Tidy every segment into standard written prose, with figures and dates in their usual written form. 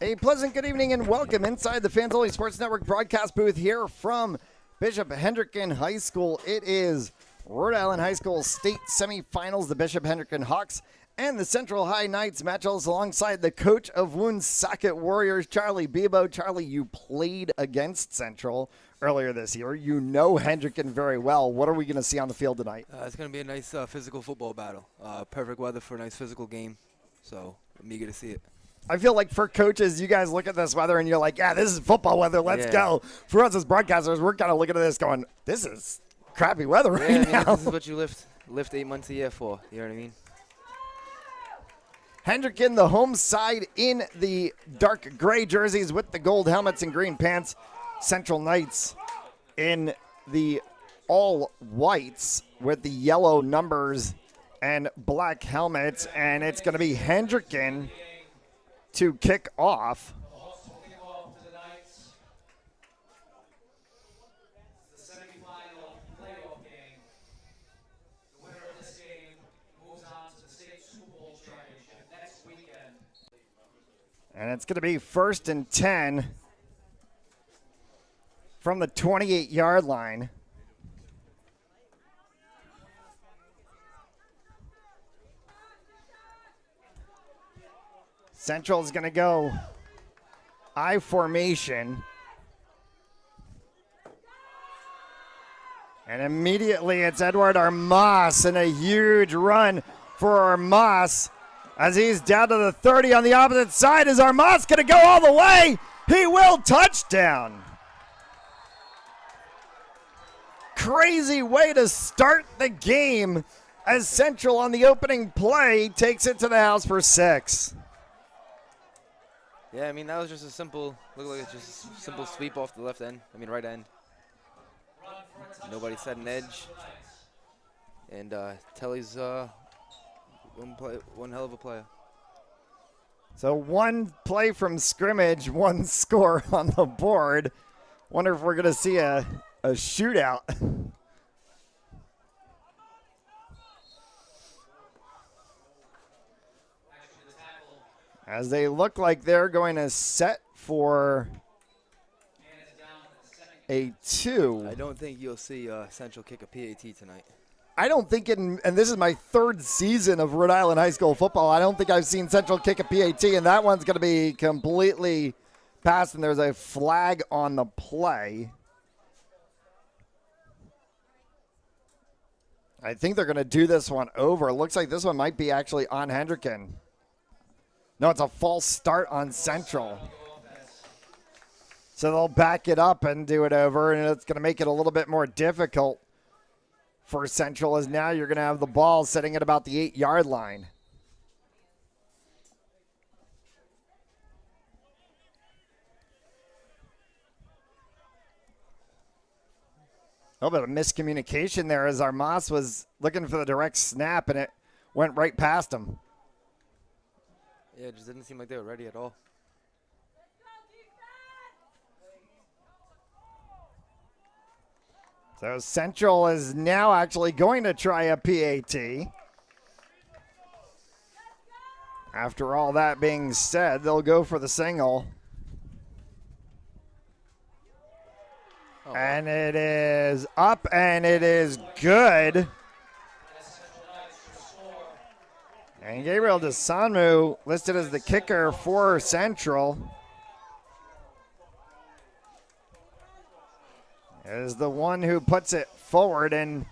A pleasant good evening and welcome inside the Fans Only Sports Network broadcast booth here from Bishop Hendricken High School. It is Rhode Island High School state semifinals. The Bishop Hendricken Hawks and the Central High Knights match alongside the coach of Woonsocket Warriors, Charlie Bebo. Charlie, you played against Central earlier this year. You know Hendricken very well. What are we going to see on the field tonight? It's going to be a nice physical football battle. Perfect weather for a nice physical game, so I'm eager to see it. I feel like for coaches, you guys look at this weather and you're like, yeah, this is football weather. Let's go. For us as broadcasters, we're kind of looking at this going, this is crappy weather right now. This is what you lift 8 months a year for. You know what I mean? Hendricken, the home side in the dark gray jerseys with the gold helmets and green pants. Central Knights in the all whites with the yellow numbers and black helmets. And it's going to be Hendricken to kick off. And it's going to be 1st and 10 from the 28-yard line. Central is going to go I formation. And immediately it's Edward Armas and a huge run for Armas as he's down to the 30 on the opposite side. Is Armas going to go all the way? He will. Touchdown. Crazy way to start the game as Central on the opening play takes it to the house for 6. Yeah, I mean, that was just a simple, looked like it's just a simple sweep off the right end. Nobody set an edge. And Telly's one hell of a player. So one play from scrimmage, one score on the board. Wonder if we're going to see a shootout. As they look like they're going to set for a 2. I don't think you'll see Central kick a PAT tonight. I don't think and this is my 3rd season of Rhode Island high school football, I don't think I've seen Central kick a PAT, and that one's going to be completely passed, and there's a flag on the play. I think they're going to do this one over. It looks like this one might be actually on Hendricken. No, it's a false start on Central. So they'll back it up and do it over, and it's going to make it a little bit more difficult for Central, as now you're going to have the ball sitting at about the 8-yard line. A little bit of miscommunication there as Armas was looking for the direct snap, and it went right past him. Yeah, it just didn't seem like they were ready at all. So Central is now actually going to try a PAT. After all that being said, they'll go for the single. Oh. And it is up, and it is good. And Gabriel DeSanmu listed as the kicker for Central is the one who puts it forward, and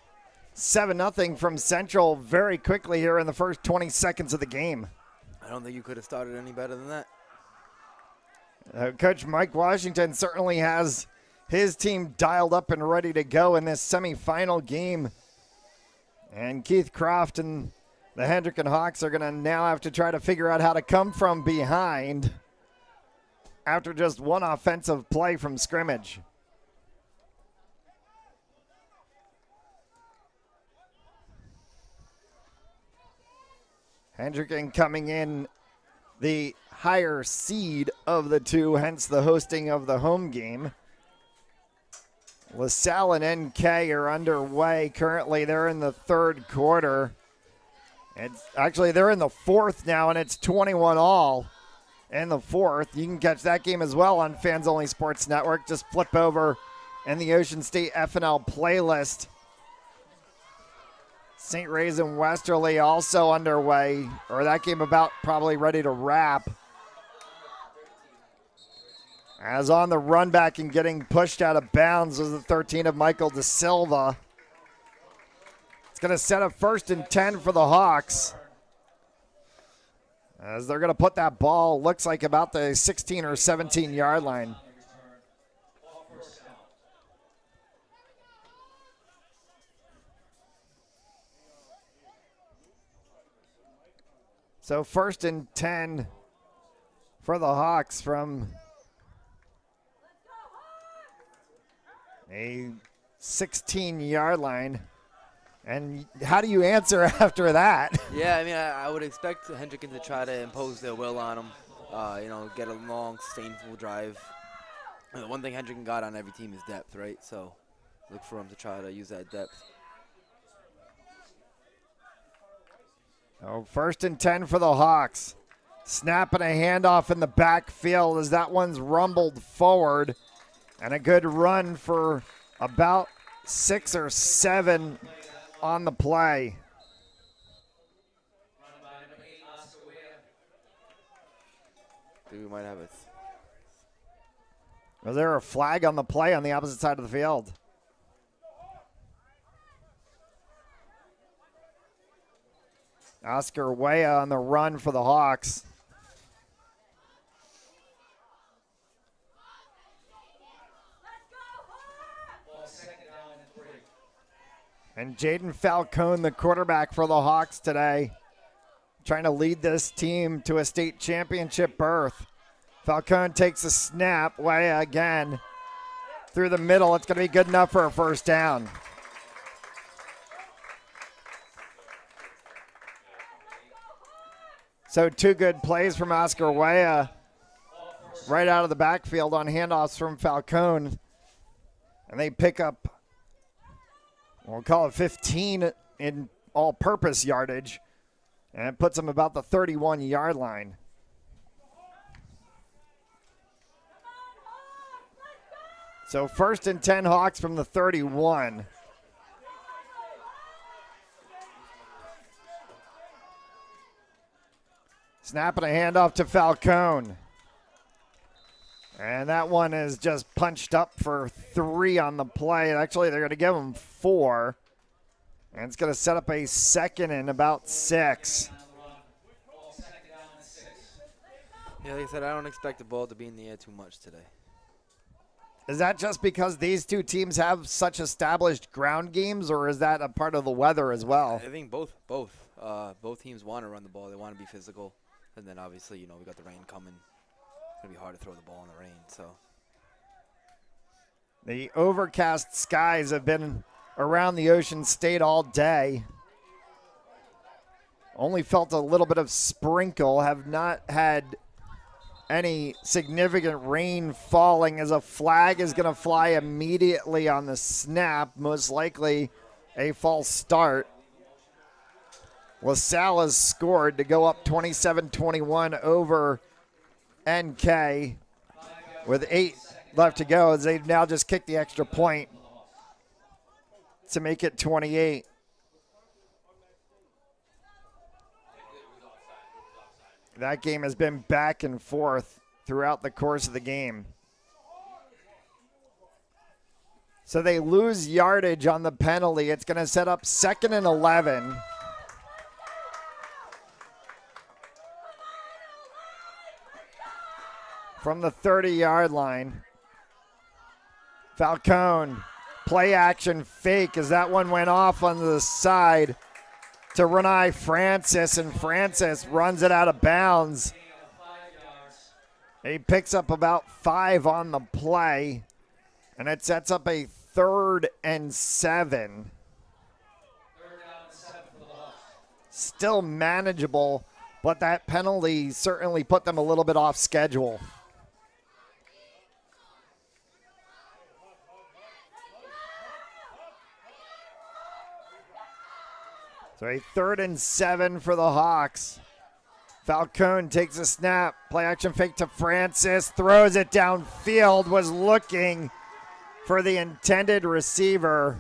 7-0 from Central very quickly here in the first 20 seconds of the game. I don't think you could have started any better than that. Coach Mike Washington certainly has his team dialed up and ready to go in this semifinal game. And Keith Croft and the Hendricken Hawks are going to now have to try to figure out how to come from behind after just one offensive play from scrimmage. Hendricken coming in the higher seed of the two, hence the hosting of the home game. LaSalle and NK are underway. Currently, they're in the 3rd quarter. They're in the 4th now, and it's 21 all. in the fourth. You can catch that game as well on Fans Only Sports Network. Just flip over in the Ocean State FNL playlist. St. Ray's and Westerly also underway, or that game about probably ready to wrap. As on the run back and getting pushed out of bounds was the 13 of Michael De Silva. It's going to set up 1st and 10 for the Hawks. As they're going to put that ball, looks like about the 16 or 17 yard line. So 1st and 10 for the Hawks from a 16-yard line. And how do you answer after that? Yeah, I mean, I would expect Hendricken to try to impose their will on them, get a long, sustainable drive. And the one thing Hendricken got on every team is depth, right? So look for him to try to use that depth. Oh, 1st and 10 for the Hawks. Snapping a handoff in the backfield as that one's rumbled forward. And a good run for about 6 or 7 on the play. I think we might have it. Was there a flag on the play on the opposite side of the field? Oscar Wea on the run for the Hawks. And Jaden Falcone, the quarterback for the Hawks today, trying to lead this team to a state championship berth. Falcone takes a snap, Wea again, through the middle. It's going to be good enough for a 1st down. So 2 good plays from Oscar Wea right out of the backfield on handoffs from Falcone. And they pick up, we'll call it 15 in all-purpose yardage. And it puts them about the 31-yard line. So 1st and 10 Hawks from the 31. Snapping a handoff to Falcone. And that one is just punched up for 3 on the play. Actually, they're going to give him 4. And it's going to set up a 2nd and about 6. Yeah, like I said, I don't expect the ball to be in the air too much today. Is that just because these two teams have such established ground games, or is that a part of the weather as well? I think both. Both teams want to run the ball. They want to be physical. And then obviously, we got the rain coming. It's going to be hard to throw the ball in the rain. So the overcast skies have been around the Ocean State all day. Only felt a little bit of sprinkle. Have not had any significant rain falling, as a flag is going to fly immediately on the snap. Most likely a false start. LaSalle has scored to go up 27-21 over NK with 8 left to go, as they've now just kicked the extra point to make it 28. That game has been back and forth throughout the course of the game. So they lose yardage on the penalty. It's going to set up 2nd and 11. From the 30-yard line. Falcone, play action fake, as that one went off on the side to Renai Francis, and Francis runs it out of bounds. He picks up about 5 on the play, and it sets up a 3rd and 7. Still manageable, but that penalty certainly put them a little bit off schedule. So a 3rd and 7 for the Hawks. Falcone takes a snap. Play action fake to Francis. Throws it downfield. Was looking for the intended receiver.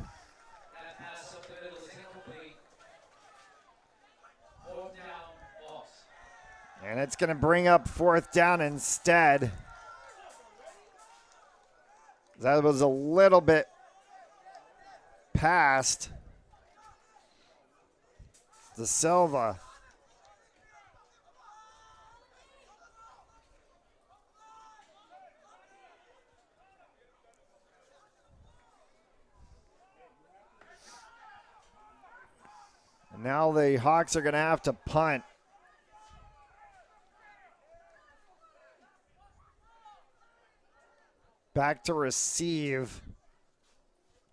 And it's going to bring up 4th down instead. That was a little bit past De Silva. And now the Hawks are going to have to punt. Back to receive.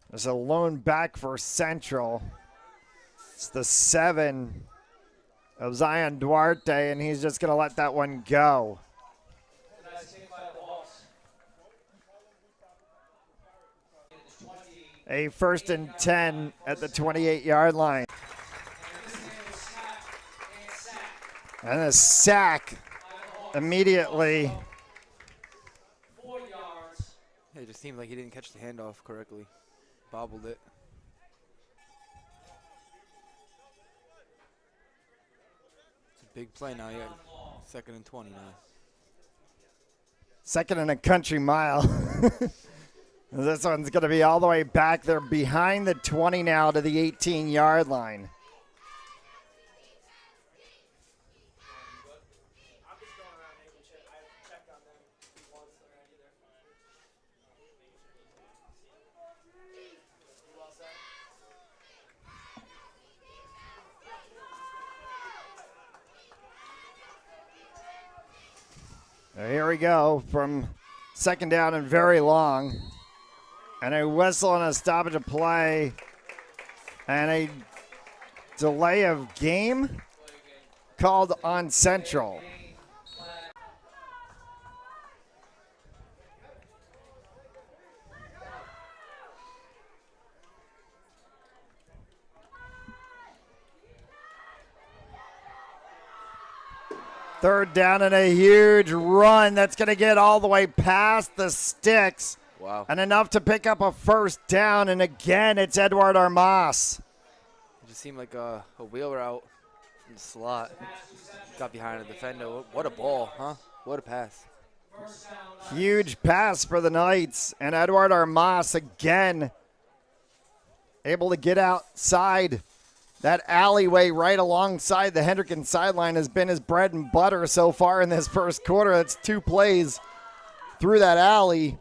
There's a lone back for Central. It's the 7 of Zion Duarte, and he's just going to let that one go. A 1st and 10 at the 28-yard line. And a sack immediately. It just seemed like he didn't catch the handoff correctly. Bobbled it. It's a big play now. Yeah, 2nd and 20 now. 2nd and a country mile. This one's going to be all the way back. They're behind the 20 now to the 18-yard line. Here we go from 2nd down and very long. And a whistle and a stoppage of play. And a delay of game called on Central. Third down and a huge run that's going to get all the way past the sticks. Wow. And enough to pick up a 1st down. And again, it's Edward Armas. It just seemed like a wheel route from the slot. Got behind a defender. What a ball, huh? What a pass. Huge pass for the Knights. And Edward Armas again able to get outside. That alleyway right alongside the Hendricken sideline has been his bread and butter so far in this first quarter. That's 2 plays through that alley.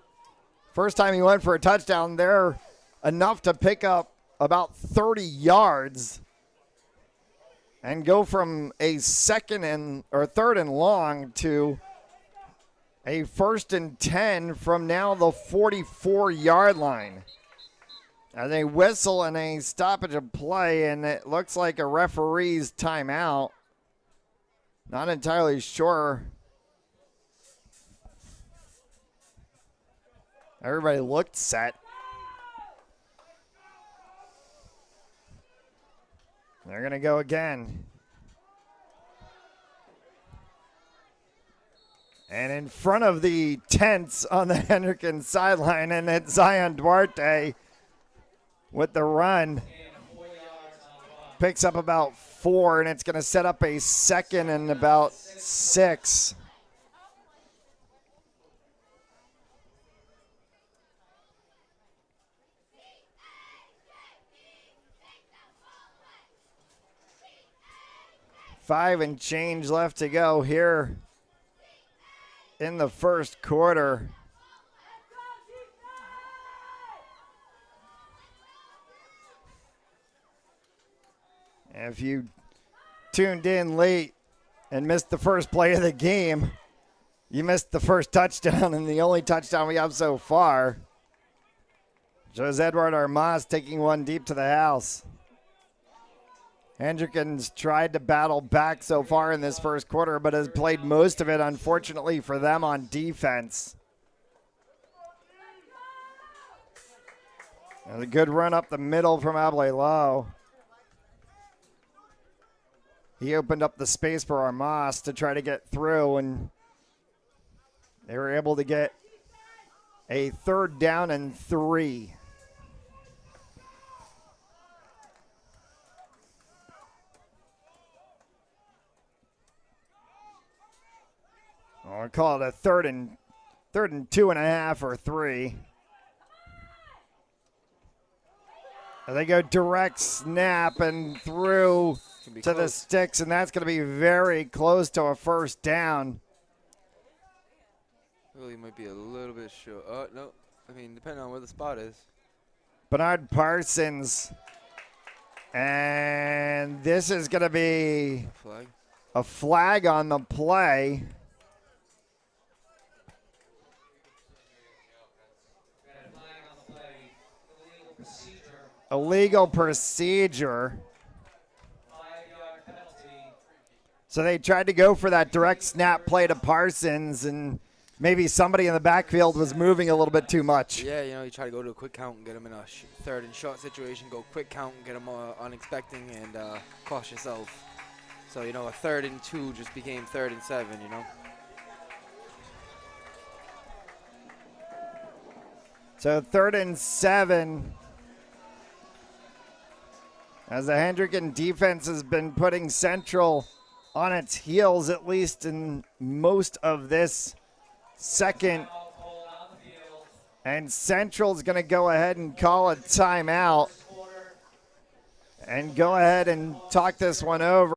First time he went for a touchdown there, enough to pick up about 30 yards and go from a 3rd and long to a 1st and 10 from now the 44-yard line. And a whistle and a stoppage of play, and it looks like a referee's timeout. Not entirely sure. Everybody looked set. They're going to go again. And in front of the tents on the Hendricken sideline, and it's Zion Duarte with the run. Picks up about 4, and it's going to set up a 2nd and about 6. Five and change left to go here in the first quarter. And if you tuned in late and missed the first play of the game, you missed the first touchdown and the only touchdown we have so far. Shows Edward Armas taking one deep to the house. Hendricken's tried to battle back so far in this first quarter, but has played most of it, unfortunately, for them on defense. And a good run up the middle from Ablay Lowe. He opened up the space for Armas to try to get through, and they were able to get a 3rd down and 3. I'll call it a third and 2.5 or 3. They go direct snap and through to the sticks, and that's going to be very close to a 1st down. Really might be a little bit short. No. I mean, depending on where the spot is. Bernard Parsons. And this is going to be a flag on the play. Illegal procedure. So they tried to go for that direct snap play to Parsons, and maybe somebody in the backfield was moving a little bit too much. Yeah, you try to go to a quick count and get them in a 3rd and short situation, go quick count and get them unexpecting and cost yourself. So, a 3rd and 2 just became 3rd and 7, So 3rd and 7. As the Hendricken defense has been putting Central on its heels, at least in most of this second. And Central's going to go ahead and call a timeout and go ahead and talk this one over.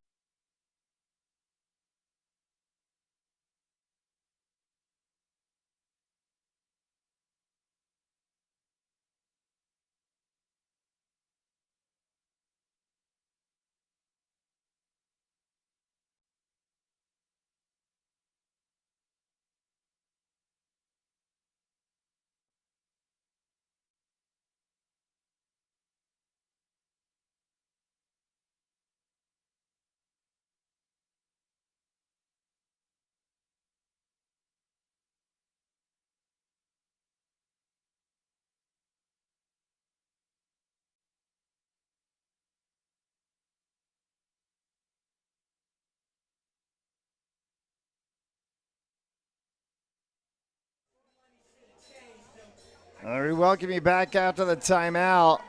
We welcome you back after the timeout.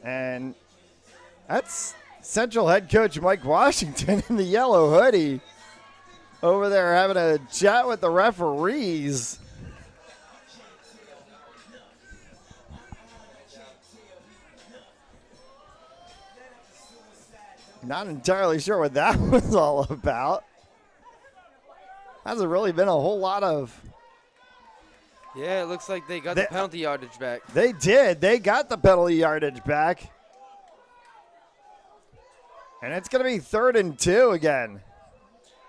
And that's Central head coach Mike Washington in the yellow hoodie over there having a chat with the referees. Not entirely sure what that was all about. Hasn't really been a whole lot of. Yeah, it looks like they got the penalty yardage back. They did. They got the penalty yardage back. And it's going to be 3rd and 2 again.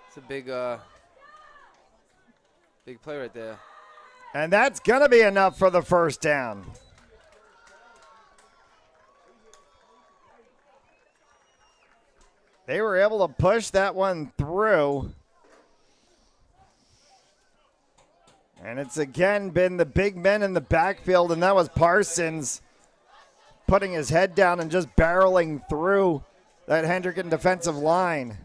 It's a big play right there. And that's going to be enough for the 1st down. They were able to push that one through. And it's again been the big men in the backfield, and that was Parsons putting his head down and just barreling through that Hendricken defensive line.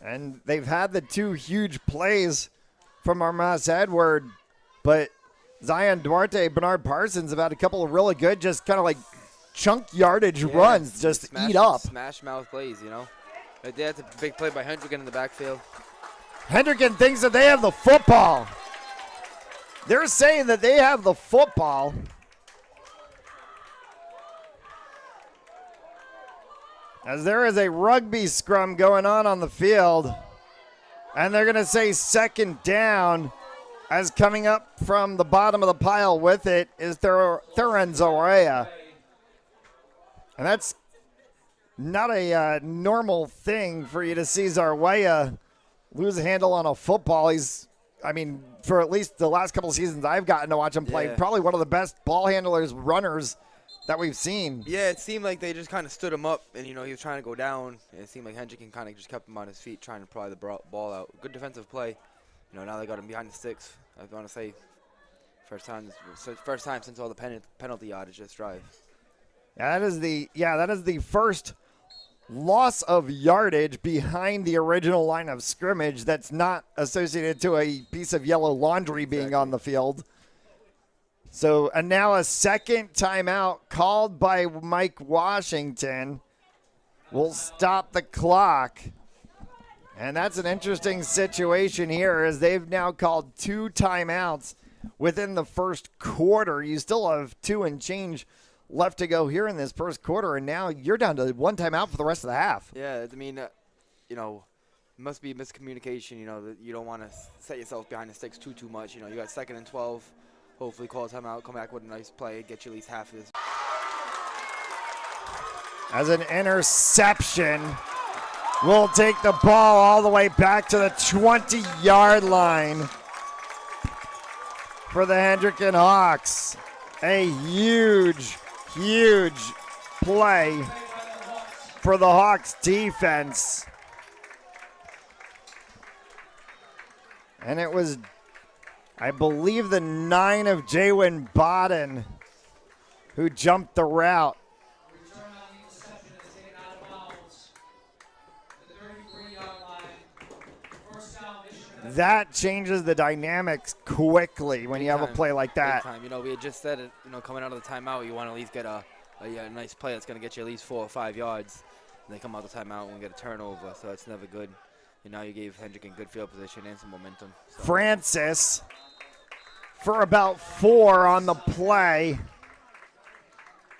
And they've had the 2 huge plays from Armas Edward, but Zion Duarte, Bernard Parsons have had a couple of really good, just kind of like chunk yardage runs, just eat up. Smash mouth plays, Right there, that's a big play by Hendricken in the backfield. Hendricken thinks that they have the football. They're saying that they have the football. As there is a rugby scrum going on the field. And they're going to say 2nd down. As coming up from the bottom of the pile with it is Theron Zorea. And that's not a normal thing for you to see Zorea lose a handle on a football. For at least the last couple of seasons I've gotten to watch him play, probably one of the best ball handlers, runners that we've seen. Yeah, it seemed like they just kind of stood him up, and he was trying to go down. And it seemed like Hendricken kind of just kept him on his feet, trying to pry the ball out. Good defensive play. Now they got him behind the sticks. I want to say first time since all the penalty yardage this drive. That is the first loss of yardage behind the original line of scrimmage that's not associated to a piece of yellow laundry being on the field. So, and now a second timeout called by Mike Washington will stop the clock. And that's an interesting situation here, as they've now called 2 timeouts within the first quarter. You still have 2 and change left to go here in this first quarter, and now you're down to 1 timeout for the rest of the half. Yeah, I mean, it must be miscommunication. That you don't want to set yourself behind the sticks too much. You got 2nd and 12. Hopefully call timeout, come back with a nice play, get you at least half of this. As an interception will take the ball all the way back to the 20-yard line for the Hendricken Hawks. A huge play for the Hawks defense. And it was, I believe, the 9 of Jaywin Bodden who jumped the route. That changes the dynamics quickly when you have a play like that. We had just said it, coming out of the timeout, you want to at least get a nice play that's going to get you at least 4 or 5 yards. And they come out the timeout and get a turnover, so that's never good. And now you gave Hendricken good field position and some momentum. So. Francis for about 4 on the play.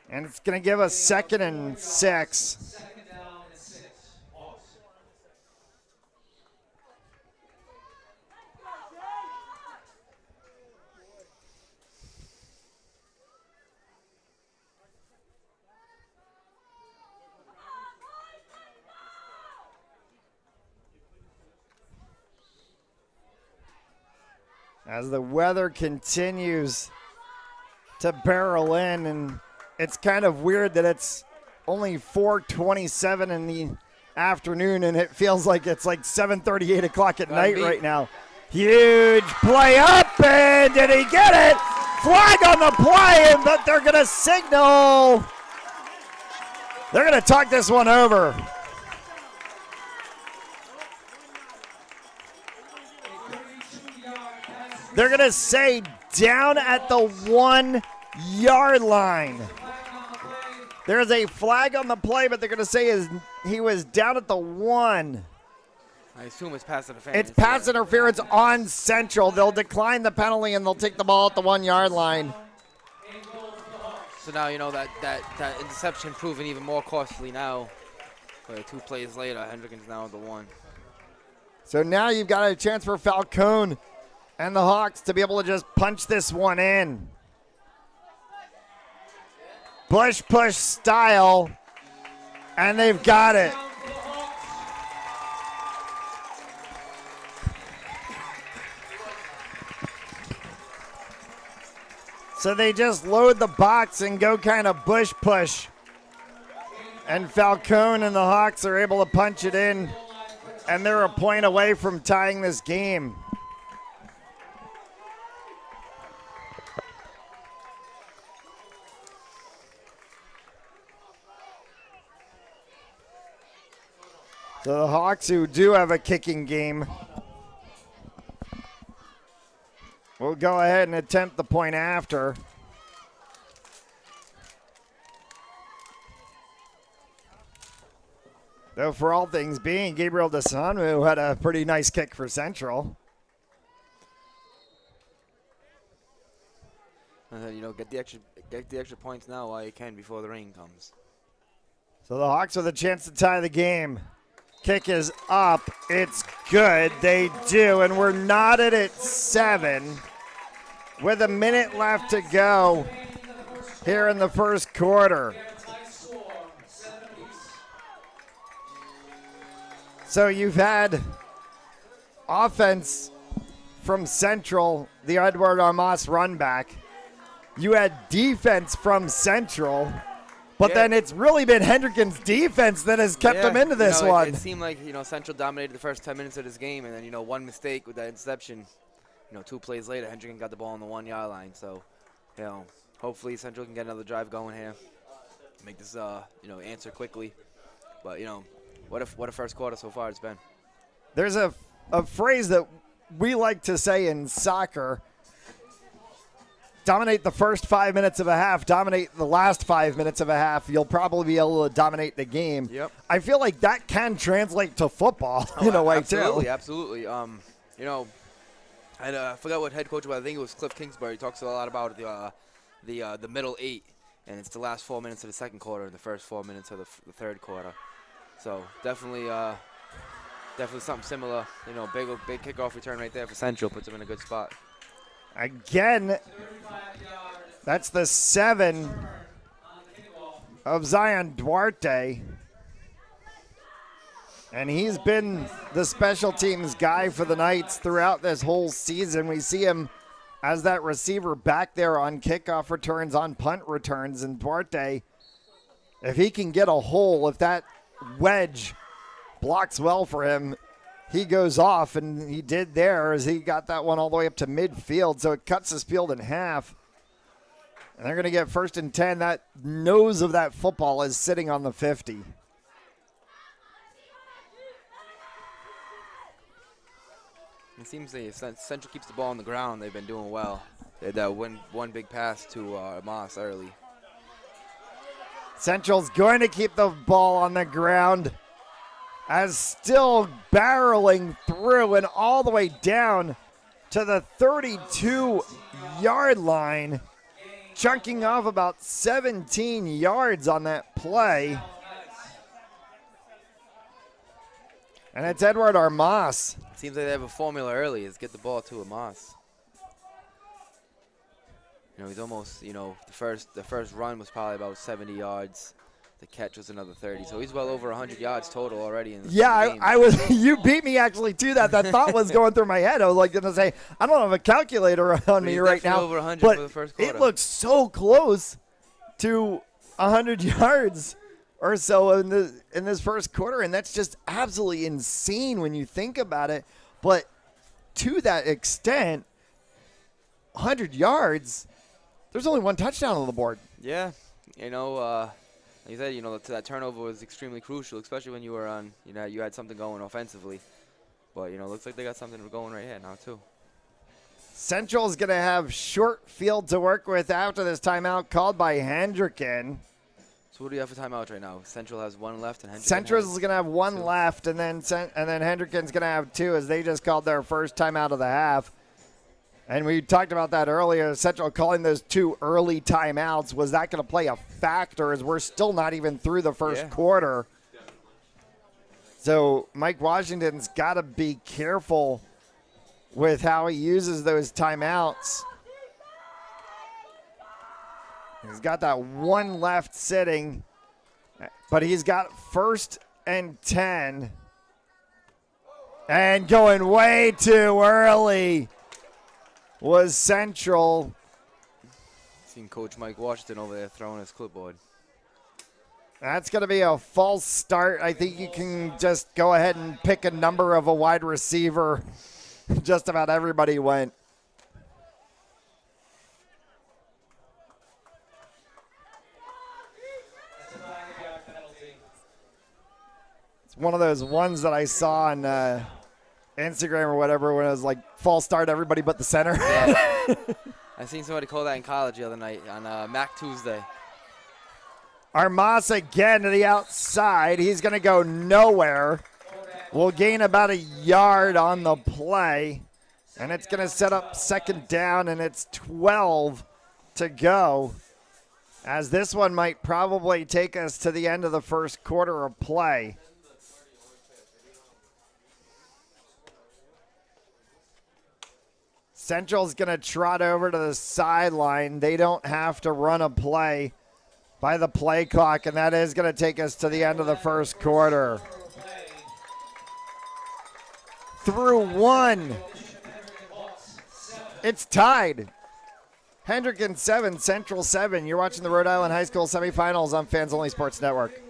And it's going to give us 2nd and 6. As the weather continues to barrel in, and it's kind of weird that it's only 4:27 in the afternoon, and it feels like it's like 7:30, 8 o'clock at night right now. Huge play up, and did he get it? Flag on the play, but they're going to signal. They're going to talk this one over. They're going to say down at the 1-yard line. There's a flag on the play, but they're going to say he was down at the 1. I assume it's pass interference. It's pass interference on Central. They'll decline the penalty, and they'll take the ball at the 1-yard line. So now that interception proving even more costly now. 2 plays later, Hendricken's now at the 1. So now you've got a chance for Falcone and the Hawks to be able to just punch this one in. Push style, and they've got it. So they just load the box and go kind of push. And Falcone and the Hawks are able to punch it in, and they're a point away from tying this game. So the Hawks, who do have a kicking game, will go ahead and attempt the point after. Though for all things being, Gabriel DeSanmu had a pretty nice kick for Central. Get the extra points now while you can before the rain comes. So the Hawks with a chance to tie the game. Kick is up. It's good. They do, and we're knotted at 7 with a minute left to go here in the first quarter. So you've had offense from Central, the Edward Armas run back, you had defense from Central, but Yeah. then it's really been Hendricken's defense that has kept them into this one. It seemed like, Central dominated the first 10 minutes of this game, and then, one mistake with that interception, 2 plays later, Hendricken got the ball on the 1-yard line. So, hopefully Central can get another drive going here, make this, answer quickly. But, what a first quarter so far it's been. There's a phrase that we like to say in soccer: dominate the first 5 minutes of a half, dominate the last 5 minutes of a half. You'll probably be able to dominate the game. Yep. I feel like that can translate to football in a way, absolutely, too. Absolutely. I forgot what head coach was. I think it was Cliff Kingsbury. He talks a lot about the middle 8, and it's the last 4 minutes of the second quarter and the first 4 minutes of the third quarter. So definitely something similar. Big kickoff return right there for Central, puts them in a good spot. Again, that's the 7 of Zion Duarte. And he's been the special teams guy for the Knights throughout this whole season. We see him as that receiver back there on kickoff returns, on punt returns. And Duarte, if he can get a hole, if that wedge blocks well for him, he goes off, and he did there as he got that one all the way up to midfield. So it cuts his field in half. And they're going to get 1st and 10. That nose of that football is sitting on the 50. It seems Central keeps the ball on the ground. They've been doing well. They had that one big pass to Moss early. Central's going to keep the ball on the ground as still barreling through and all the way down to the 32-yard line, chunking off about 17 yards on that play. And it's Edward Armas. Seems like they have a formula early, is get the ball to Amos. He's almost, the first run was probably about 70 yards. The catch was another 30. So he's well over 100 yards total already in this game. I was. You beat me actually to that. That thought was going through my head. I was like going to say, I don't have a calculator on me right now. Over 100 but for the first quarter. It looks so close to 100 yards or so in this first quarter, and that's just absolutely insane when you think about it. But to that extent, 100 yards, there's only one touchdown on the board. Yeah, like you said, that turnover was extremely crucial, especially when you were on, you had something going offensively. But, looks like they got something going right here now, too. Central's going to have short field to work with after this timeout called by Hendricken. So what do you have for timeouts right now? Central has 1 left, and Hendricken Central's has going to have 1 2. left, and then Hendricken's going to have 2 as they just called their first timeout of the half. And we talked about that earlier. Central calling those 2 early timeouts. Was that going to play a factor as we're still not even through the first quarter? So Mike Washington's got to be careful with how he uses those timeouts. He's got that 1 left sitting, but he's got 1st and 10. And going way too early was Central. Seen Coach Mike Washington over there throwing his clipboard. That's going to be a false start. I think you can just go ahead and pick a number of a wide receiver. Just about everybody went. It's one of those ones that I saw on Instagram or whatever when it was like false start everybody but the center. Yeah. I seen somebody call that in college the other night on Mac Tuesday. Armas again to the outside. He's going to go nowhere. We'll gain about a yard on the play. And it's going to set up 2nd down, and it's 12 to go. As this one might probably take us to the end of the first quarter of play. Central's going to trot over to the sideline. They don't have to run a play by the play clock, and that is going to take us to the end of the first quarter. Through 1. It's tied. Hendricken 7, Central 7. You're watching the Rhode Island High School semifinals on Fans Only Sports Network.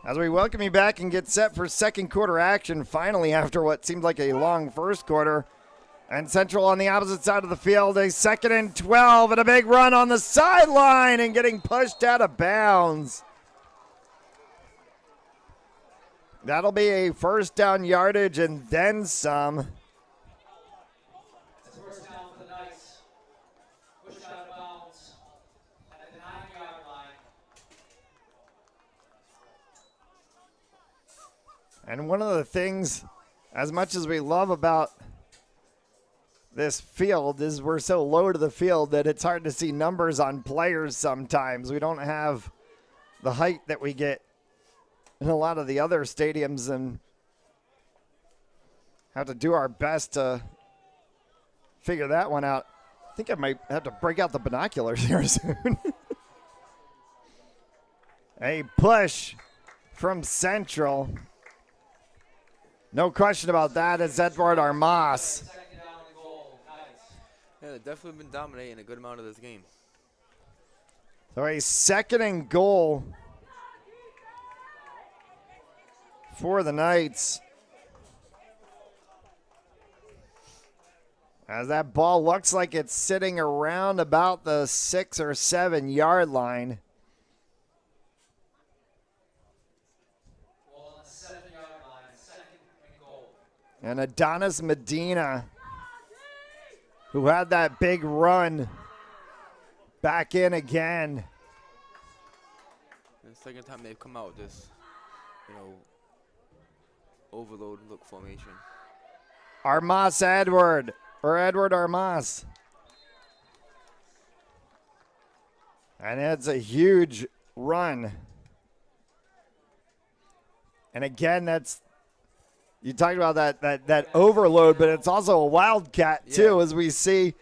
As we welcome you back and get set for second quarter action, finally after what seemed like a long first quarter. And Central on the opposite side of the field, a 2nd and 12 and a big run on the sideline and getting pushed out of bounds. That'll be a first down yardage and then some. First down for the Knights. Pushed out of bounds at the 9-yard line. And one of the things, as much as we love about this field, is we're so low to the field that it's hard to see numbers on players sometimes. We don't have the height that we get in a lot of the other stadiums and have to do our best to figure that one out. I think I might have to break out the binoculars here soon. A push from Central. No question about that. It's Edward Armas. Yeah, they've definitely been dominating a good amount of this game. So a 2nd and goal for the Knights. As that ball looks like it's sitting around about the 6 or 7 yard line. Ball on the 7-yard line, 2nd and goal. And Adonis Medina, who had that big run, back in again. And the second time they've come out with this, overload look formation. Armas Edward Armas. And it's a huge run. And again, you talked about that overload, but it's also a wildcat too, as we see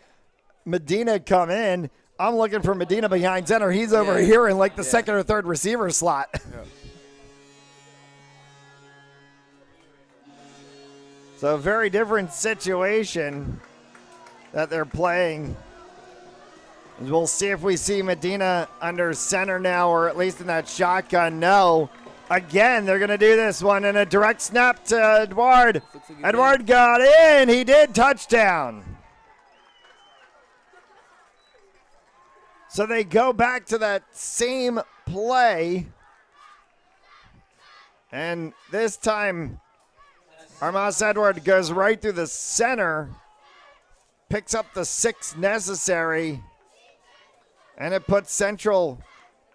Medina come in. I'm looking for Medina behind center. He's over here in like the second or third receiver slot. Yeah. So a very different situation that they're playing. We'll see if we see Medina under center now, or at least in that shotgun. No. Again, they're going to do this one in a direct snap to Edward. Edward got in. He did. Touchdown. So they go back to that same play. And this time, Armas Edward goes right through the center, picks up the 6 necessary, and it puts Central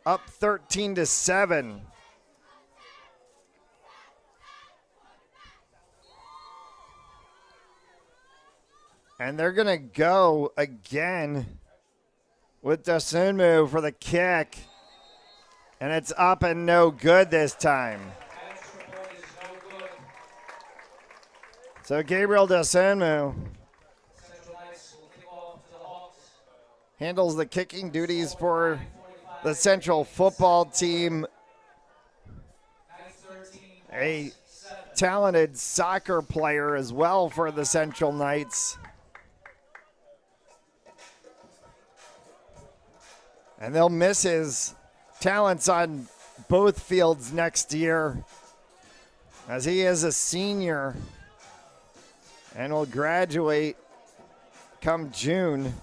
up 13-7. And they're going to go again with Dasunmu for the kick. And it's up and no good this time. So Gabriel Dasunmu handles the kicking duties for the Central football team. A talented soccer player as well for the Central Knights. And they'll miss his talents on both fields next year. as he is a senior and will graduate come June.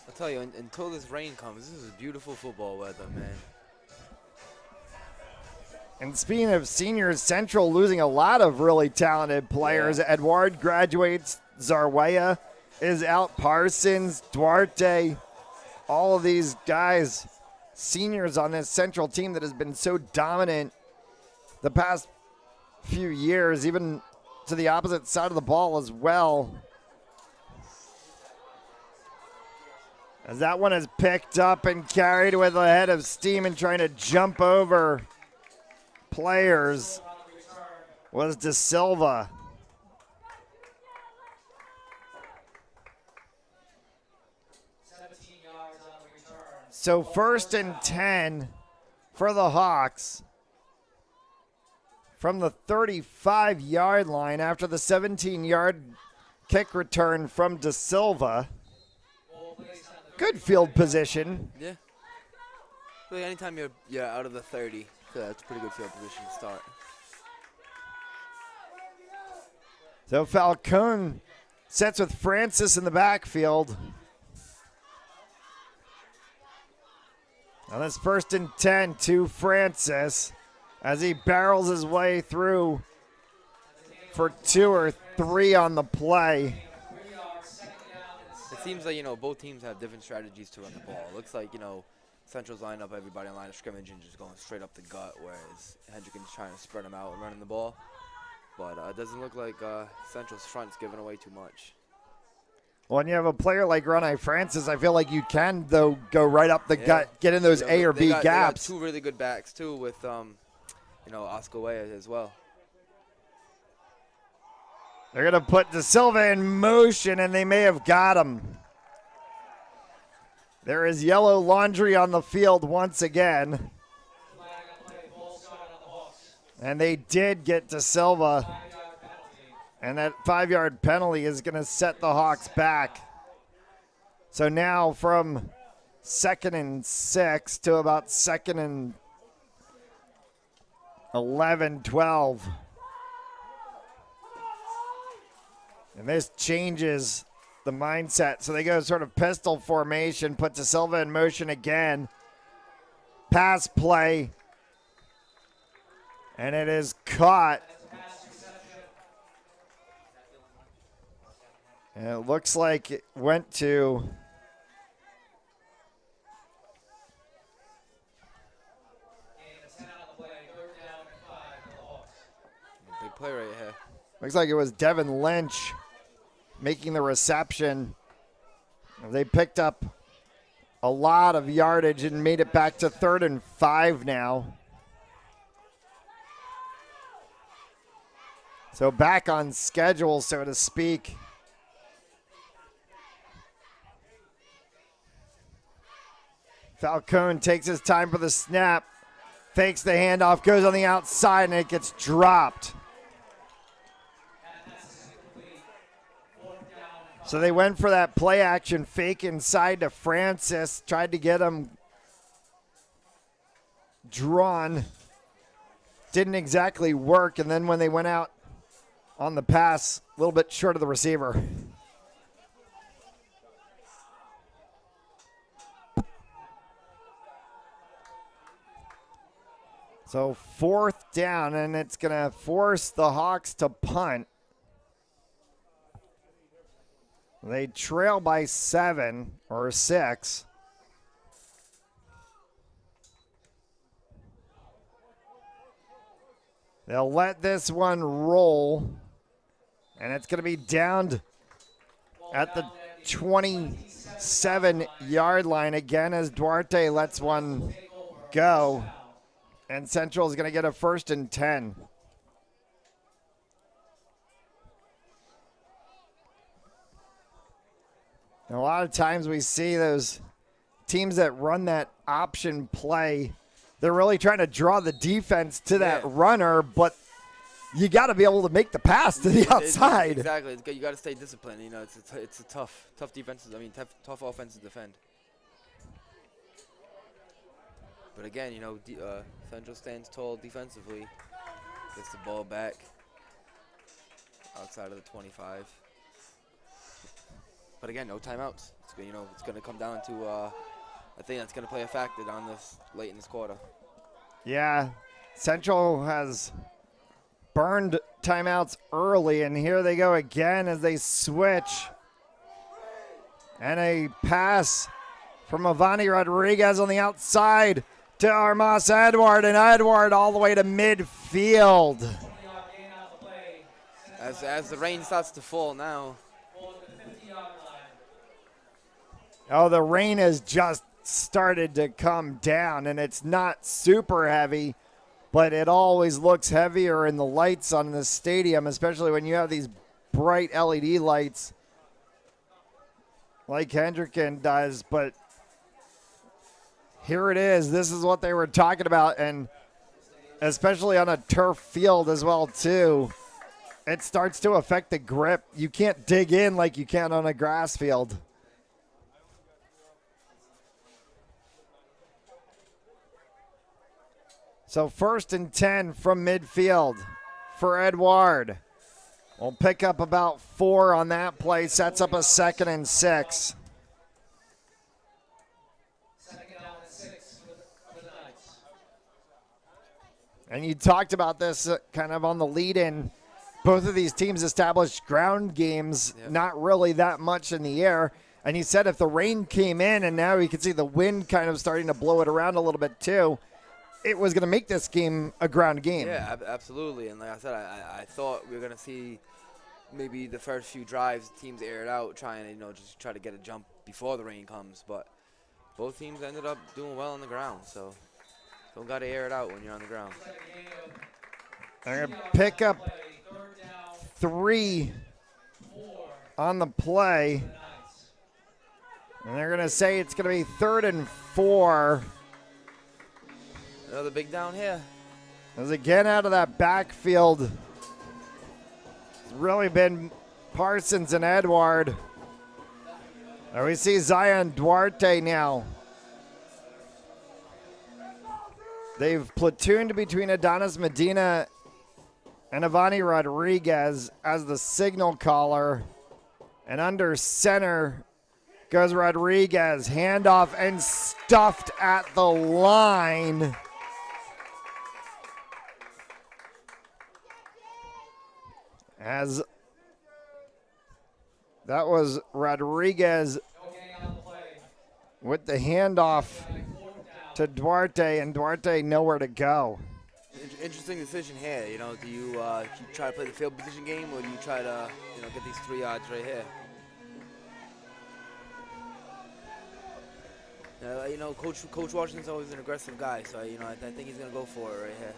I'll tell you, until this rain comes, this is beautiful football weather, man. And speaking of seniors, Central losing a lot of really talented players. Yeah. Edward graduates. Zarwaya is out. Parsons, Duarte, all of these guys, seniors on this Central team that has been so dominant the past few years, even to the opposite side of the ball as well. As that one is picked up and carried with a head of steam and trying to jump over players was De Silva. So 1st and 10 for the Hawks from the 35-yard line after the 17-yard kick return from De Silva. Good field position. Yeah. Really, anytime you're out of the 30, that's a pretty good field position to start. So Falcone sets with Francis in the backfield. On this 1st and 10 to Francis as he barrels his way through for 2 or 3 on the play. It seems like, both teams have different strategies to run the ball. It looks like, Central's lined up everybody in line of scrimmage and just going straight up the gut, whereas Hendricken's trying to spread them out and running the ball. But it doesn't look like Central's front's giving away too much. When you have a player like Ronnie Francis, I feel like you can, though, go right up the gut, get in those A or B gaps. They got 2 really good backs, too, with, Oscar Way as well. They're going to put De Silva in motion, and they may have got him. There is yellow laundry on the field once again. And they did get De Silva. And that 5-yard penalty is going to set the Hawks back. So now from 2nd and 6 to about 2nd and 11, 12. And this changes the mindset. So they go sort of pistol formation, put De Silva in motion again. Pass play. And it is caught. And it looks like it went to Big play right here. looks like it was Devin Lynch making the reception. They picked up a lot of yardage and made it back to 3rd and 5 now. So back on schedule, so to speak. Falcone takes his time for the snap, fakes the handoff, goes on the outside, and it gets dropped. So they went for that play action fake inside to Francis, tried to get him drawn. Didn't exactly work, and then when they went out on the pass, a little bit short of the receiver. So 4th down, and it's going to force the Hawks to punt. They trail by 7 or 6. They'll let this one roll, and it's going to be downed at the 27-yard line again as Duarte lets one go. And Central is going to get a 1st and 10. And a lot of times we see those teams that run that option play, they're really trying to draw the defense to that runner, but you got to be able to make the pass to the outside. Exactly. You got to stay disciplined. It's a tough defense. Tough offense to defend. But again, Central stands tall defensively. Gets the ball back outside of the 25. But again, no timeouts. It's it's going to come down to I think that's going to play a factor on this late in this quarter. Yeah, Central has burned timeouts early, and here they go again as they switch. And a pass from Avani Rodriguez on the outside to Armas Edward, and Edward all the way to midfield. As the rain starts to fall now. Oh, the rain has just started to come down, and it's not super heavy, but it always looks heavier in the lights on the stadium, especially when you have these bright LED lights like Hendricken does. But here it is. This is what they were talking about, and especially on a turf field as well, too. It starts to affect the grip. You can't dig in like you can on a grass field. So 1st and 10 from midfield for Edward. We'll pick up about 4 on that play. Sets up a 2nd and 6. And you talked about this kind of on the lead-in. Both of these teams established ground games, not really that much in the air. And you said if the rain came in and now you can see the wind kind of starting to blow it around a little bit too, it was going to make this game a ground game. Yeah, absolutely. And like I said, I thought we were going to see maybe the first few drives, teams air it out, trying to, just try to get a jump before the rain comes. But both teams ended up doing well on the ground. So don't got to air it out when you're on the ground. They're going to pick up 3 on the play. And they're going to say it's going to be 3rd and 4. Another big down here. As again out of that backfield, it's really been Parsons and Edward. And we see Zion Duarte now. They've platooned between Adonis Medina and Avani Rodriguez as the signal caller. And under center goes Rodriguez. Handoff and stuffed at the line. As that was Rodriguez with the handoff to Duarte, and Duarte nowhere to go. Interesting decision here. Do you try to play the field position game, or do you try to get these 3 yards right here? Coach Washington's always an aggressive guy, so I think he's gonna go for it right here.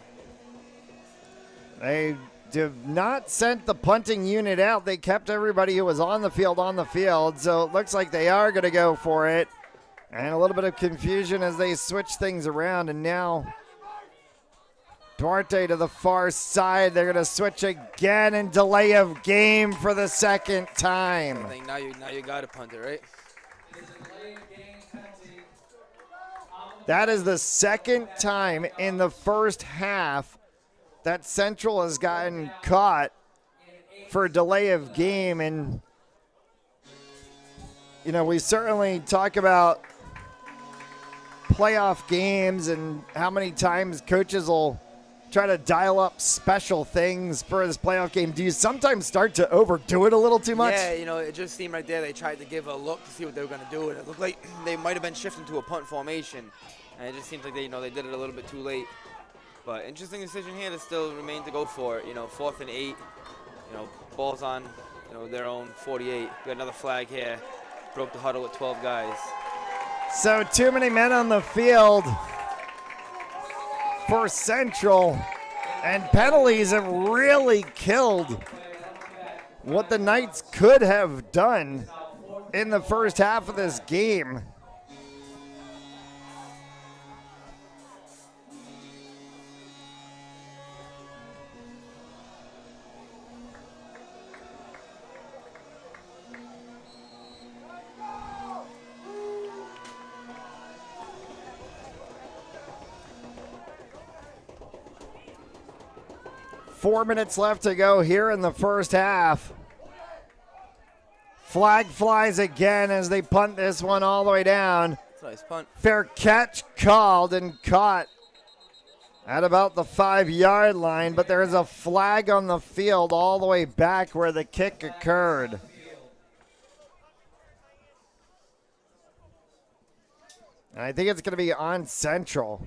They have not sent the punting unit out. They kept everybody who was on the field, so it looks like they are going to go for it. And a little bit of confusion as they switch things around, and now Duarte to the far side. They're going to switch again and delay of game for the 2nd time. I think now you got to punt it, right? That is the 2nd time in the first half that Central has gotten caught for a delay of game. And, we certainly talk about playoff games and how many times coaches will try to dial up special things for this playoff game. Do you sometimes start to overdo it a little too much? Yeah, it just seemed right there they tried to give a look to see what they were going to do, and it looked like they might have been shifting to a punt formation, and it just seems like they did it a little bit too late. But interesting decision here to still remain to go for it. 4th and 8. Ball's on, their own 48. Got another flag here. Broke the huddle with 12 guys. So too many men on the field for Central, and penalties have really killed what the Knights could have done in the first half of this game. 4 minutes left to go here in the first half. Flag flies again as they punt this one all the way down. That's a nice punt. Fair catch called and caught at about the 5-yard line, but there is a flag on the field all the way back where the kick occurred. And I think it's going to be on Central.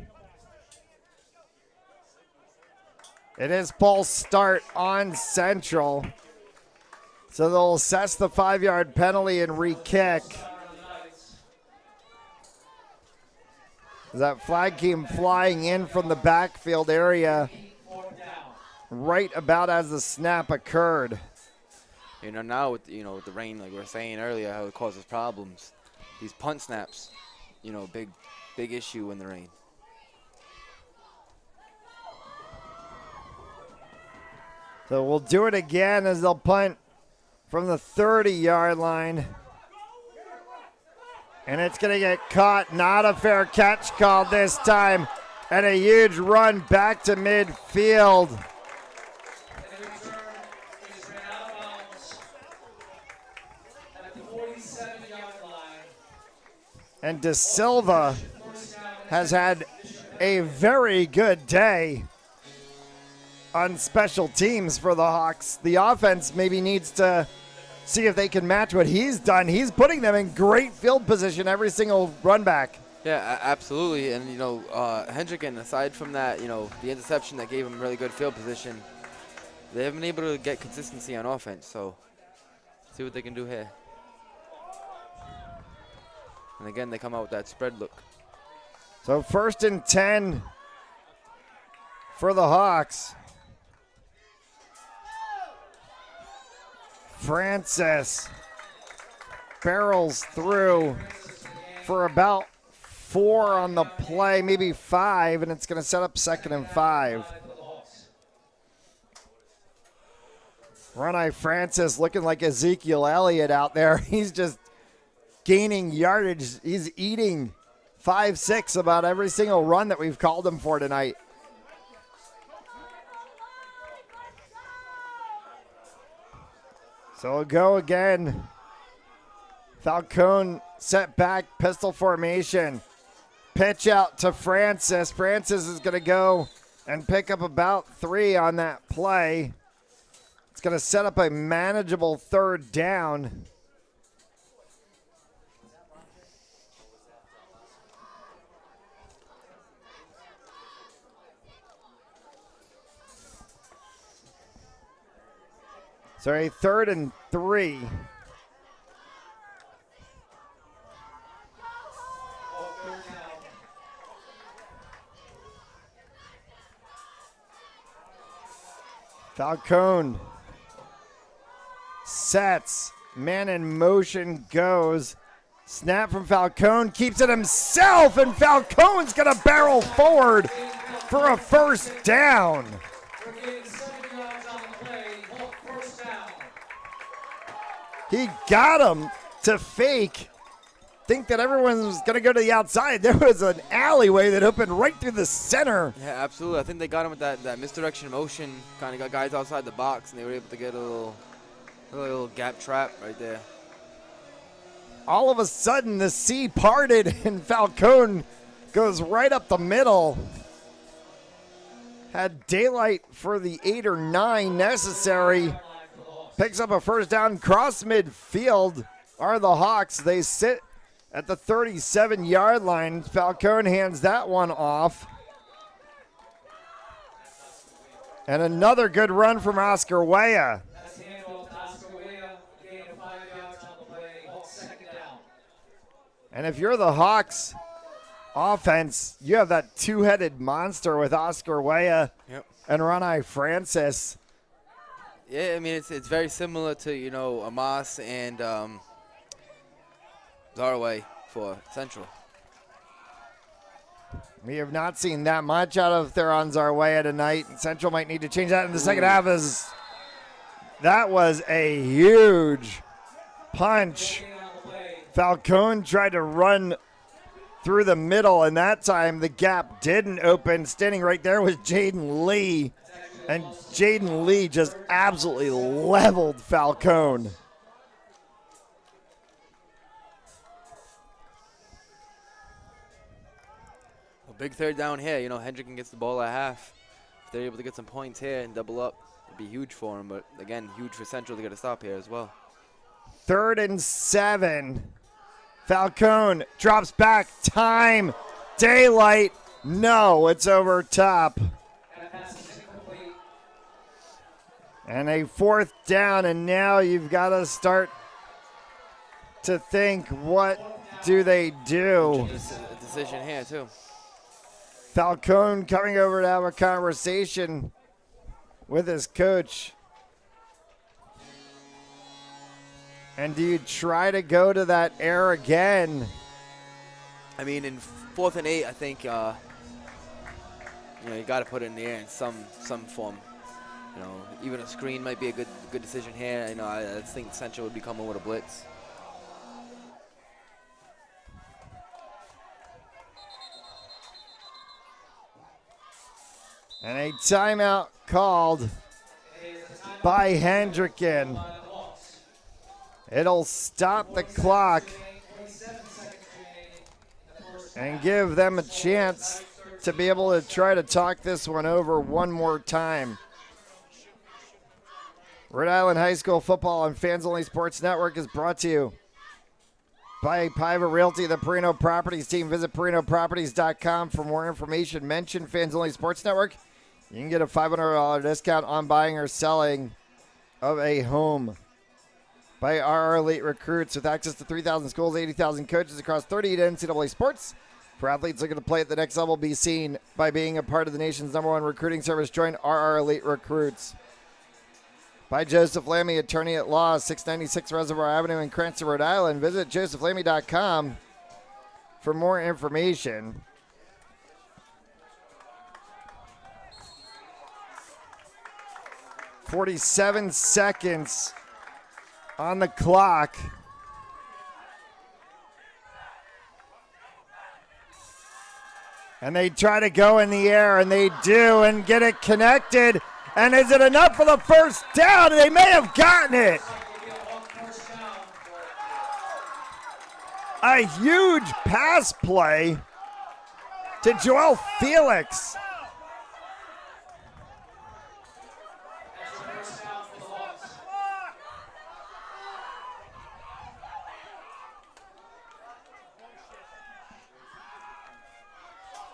It is false start on Central. So they'll assess the 5-yard penalty and re-kick. That flag came flying in from the backfield area right about as the snap occurred. You know, now with with the rain, like we were saying earlier, how it causes problems. These punt snaps, big issue in the rain. So we'll do it again as they'll punt from the 30-yard line. And it's going to get caught. Not a fair catch called this time. And a huge run back to midfield. And the return is ran out of bounds at the 47-yard line. And De Silva has had a very good day on special teams for the Hawks. The offense maybe needs to see if they can match what he's done. He's putting them in great field position every single run back. Yeah, absolutely. And, Hendricken, aside from that, the interception that gave him really good field position, they haven't been able to get consistency on offense. So, see what they can do here. And again, they come out with that spread look. So 1st and 10 for the Hawks. Francis barrels through for about 4 on the play, maybe 5, and it's going to set up 2nd and 5. Ronnie Francis looking like Ezekiel Elliott out there. He's just gaining yardage. He's eating 5-6 about every single run that we've called him for tonight. So we'll go again. Falcone set back, pistol formation. Pitch out to Francis. Francis is going to go and pick up about 3 on that play. It's going to set up a manageable 3rd down. So a 3rd and 3. Falcone sets, man in motion goes. Snap from Falcone, keeps it himself, and Falcone's gonna barrel forward for a 1st down. He got him to fake. Think that everyone was going to go to the outside. There was an alleyway that opened right through the center. Yeah, absolutely. I think they got him with that misdirection motion. Kind of got guys outside the box, and they were able to get a little gap trap right there. All of a sudden, the sea parted, and Falcone goes right up the middle. Had daylight for the 8 or 9 necessary. Picks up a 1st down, cross midfield are the Hawks. They sit at the 37-yard line. Falcone hands that one off. And another good run from Oscar Weah. And if you're the Hawks offense, you have that 2-headed monster with Oscar Weah and Ronnie Francis. Yeah, I mean, it's very similar to, Amos and Zarway for Central. We have not seen that much out of Theron Zarwaya tonight. Central might need to change that in the second half, as that was a huge punch. Falcone tried to run through the middle, and that time the gap didn't open. Standing right there was Jaden Lee. And Jaden Lee just absolutely leveled Falcone. A big third down here. You know, Hendricken gets the ball at half. If they're able to get some points here and double up, it'd be huge for him. But again, huge for Central to get a stop here as well. 3rd and 7. Falcone drops back. Time. Daylight. No, it's over top. And a 4th down, and now you've got to start to think, what do they do? A decision here, too. Falcone coming over to have a conversation with his coach. And do you try to go to that air again? I mean, in 4th and 8, I think, you know, you got to put it in the air in some form. You know, even a screen might be a good decision here. You know, I think Central would be coming with a blitz. And a timeout called by Hendricken. It'll stop the clock and give them a chance to be able to try to talk this one over one more time. Rhode Island High School football on Fans Only Sports Network is brought to you by Piva Realty, the Perino Properties team. Visit perinoproperties.com for more information. Mention Fans Only Sports Network. You can get a $500 discount on buying or selling of a home. By RR Elite Recruits with access to 3,000 schools, 80,000 coaches across 38 NCAA sports. For athletes looking to play at the next level, be seen by being a part of the nation's #1 recruiting service. Join RR Elite Recruits. By Joseph Lammy, attorney at law, 696 Reservoir Avenue in Cranston, Rhode Island. Visit josephlammy.com for more information. "47 seconds on the clock. And they try to go in the air, and they do, and get it connected. And is it enough for the first down? They may have gotten it. A huge pass play to Joel Felix.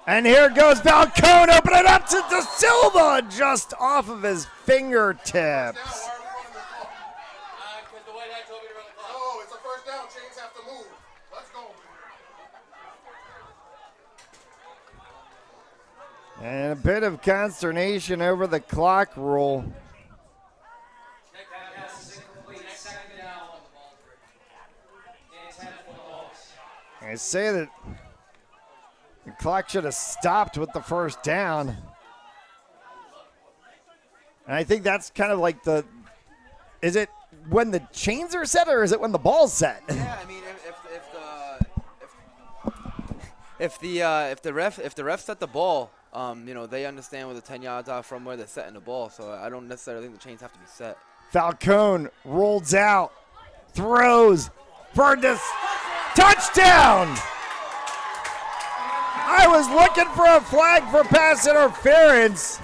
And here goes Falcone, open it up to De Silva, just off of his fingertips. Oh, it's a first down. Chains have to move. Let's go. And a bit of consternation over the clock rule. I say that the clock should have stopped with the first down. And I think that's kind of like is it when the chains are set or is it when the ball's set? Yeah, I mean, if the ref set the ball, you know, they understand where the 10 yards are from where they're setting the ball. So I don't necessarily think the chains have to be set. Falcone rolls out, throws for this touchdown. I was looking for a flag for pass interference,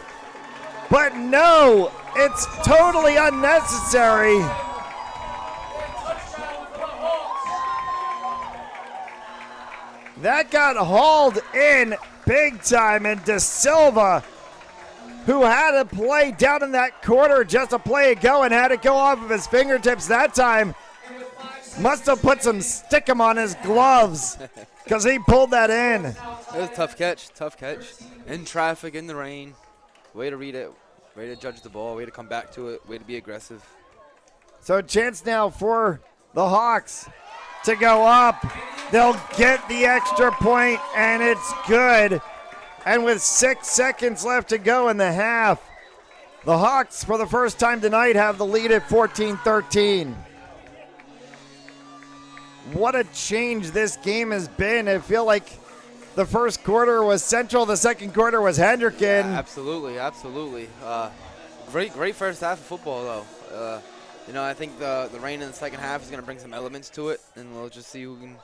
but no, it's totally unnecessary. That got hauled in big time, and De Silva, who had to play down in that corner just a play ago and had it go off of his fingertips that time, must have put some stickum on his gloves because he pulled that in. It was a tough catch. In traffic, in the rain. Way to read it, way to judge the ball, way to come back to it, way to be aggressive. So a chance now for the Hawks to go up. They'll get the extra point, and it's good. And with 6 seconds left to go in the half, the Hawks, for the first time tonight, have the lead at 14-13. What a change this game has been. I feel like the first quarter was Central, the second quarter was Hendricken. Yeah, absolutely. Great first half of football, though. You know, I think the rain in the second half is going to bring some elements to it, and we'll just see who can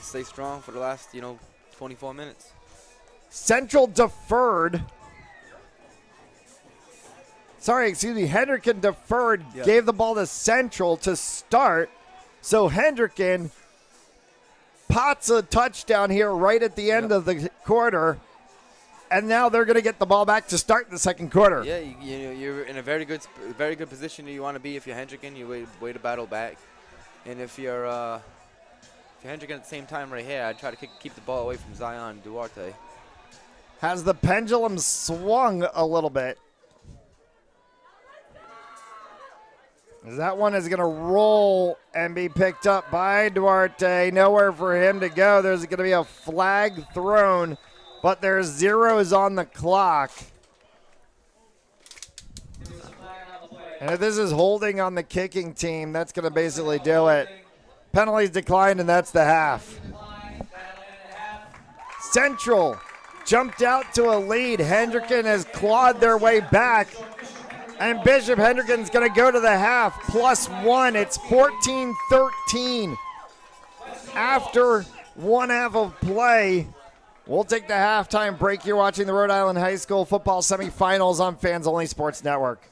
stay strong for the last 24 minutes. Central deferred. Sorry, excuse me. Hendricken deferred, Yeah. gave the ball to Central to start. So Hendricken pots a touchdown here right at the end of the quarter. And now they're going to get the ball back to start the second quarter. Yeah, you're in a very good position that you want to be if you're Hendricken. You way to battle back, and if you're Hendricken at the same time right here, I'd try to keep the ball away from Zion Duarte. Has the pendulum swung a little bit? That one is going to roll and be picked up by Duarte. Nowhere for him to go. There's going to be a flag thrown, but there's zeros on the clock. And if this is holding on the kicking team, that's going to basically do it. Penalties declined, and that's the half. Central jumped out to a lead. Hendricken has clawed their way back. And Bishop Hendricken's going to go to the half, +1. It's 14-13. After one half of play, we'll take the halftime break. You're watching the Rhode Island High School football semifinals on Fans Only Sports Network.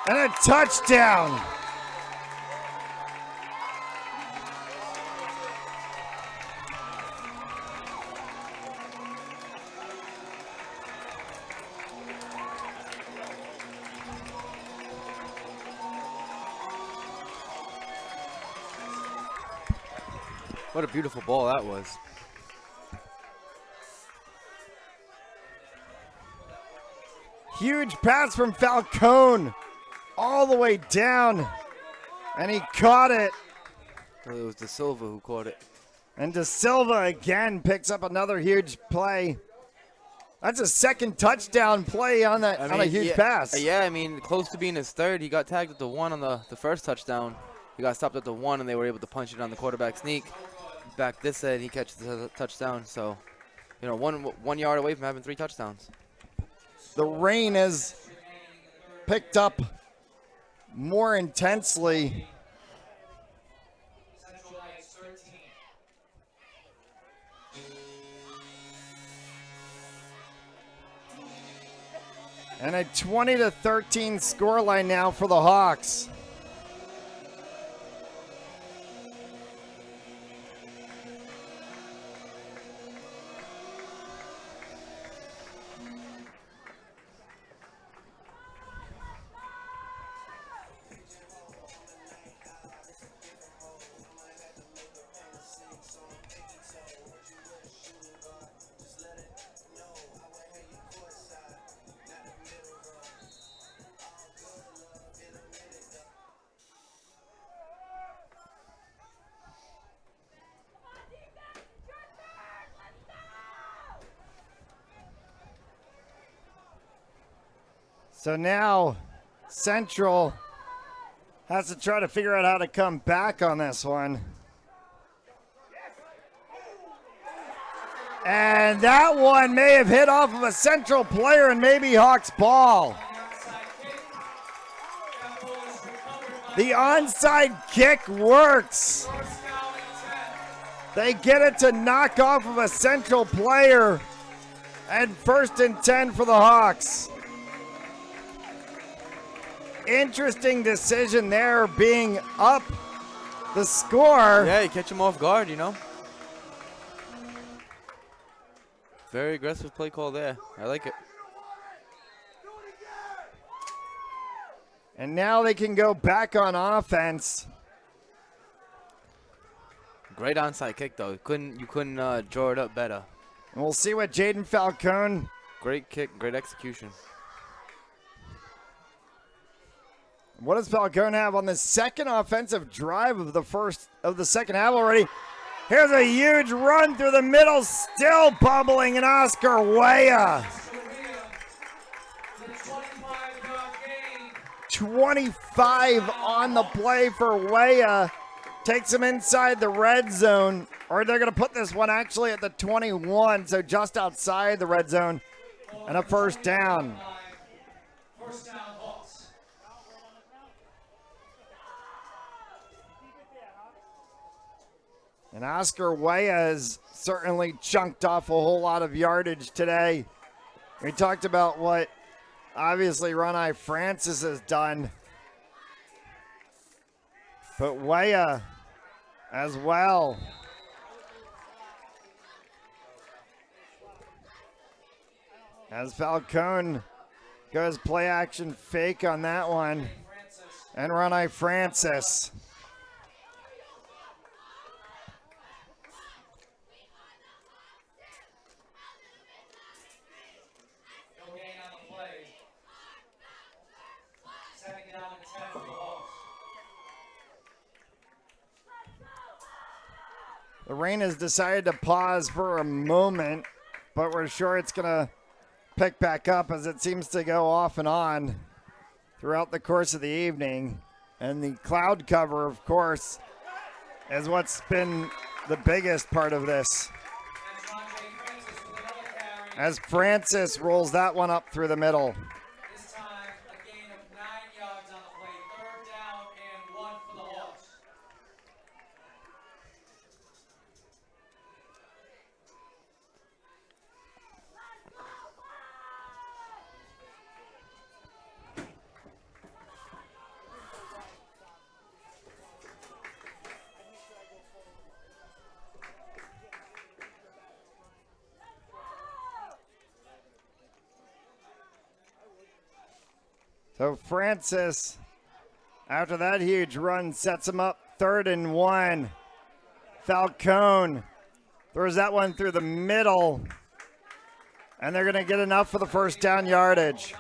And a touchdown. What a beautiful ball that was. Huge pass from Falcone all the way down. And he caught it. Well, it was De Silva who caught it. And De Silva again picks up another huge play. That's a second touchdown play on that on a huge pass. Yeah, I mean, close to being his third. He got tagged at the 1 on the first touchdown. He got stopped at the 1, and they were able to punch it on the quarterback sneak. Back this end, he catches the touchdown. So, you know, 1 yard away from having 3 touchdowns. The rain has picked up more intensely. Central Knights 13. And a 20-13 scoreline now for the Hawks. So now Central has to try to figure out how to come back on this one. And that one may have hit off of a Central player and maybe Hawks ball. The onside kick works. They get it to knock off of a Central player. And 1st and 10 for the Hawks. Interesting decision there, being up the score. Yeah, you catch him off guard, you know. Very aggressive play call there. I like it. And now they can go back on offense. Great onside kick though. You couldn't draw it up better. And we'll see what Jaden Falcone. Great kick, great execution. What does Falcone have on the second offensive drive of the second half already? Here's a huge run through the middle, still bubbling, and Oscar Weah. 25 on the play for Weah. Takes him inside the red zone, or they're going to put this one actually at the 21, so just outside the red zone, and a first down. First down, Hawks. And Oscar Weah has certainly chunked off a whole lot of yardage today. We talked about what obviously Ronnie Francis has done. But Weah as well. As Falcone goes play action fake on that one. And Ronnie Francis. No gain on the play. Second down and 10 for the Hawks. The rain has decided to pause for a moment, but we're sure it's going to pick back up as it seems to go off and on throughout the course of the evening. And the cloud cover, of course, is what's been the biggest part of this. That's Ronjay Francis with another carry. As Francis rolls that one up through the middle. This time, a gain of 9 yards on the play. Third down and 1 for the Hawks. So Francis, after that huge run, sets him up 3rd and 1. Falcone throws that one through the middle, and they're going to get enough for the first down yardage.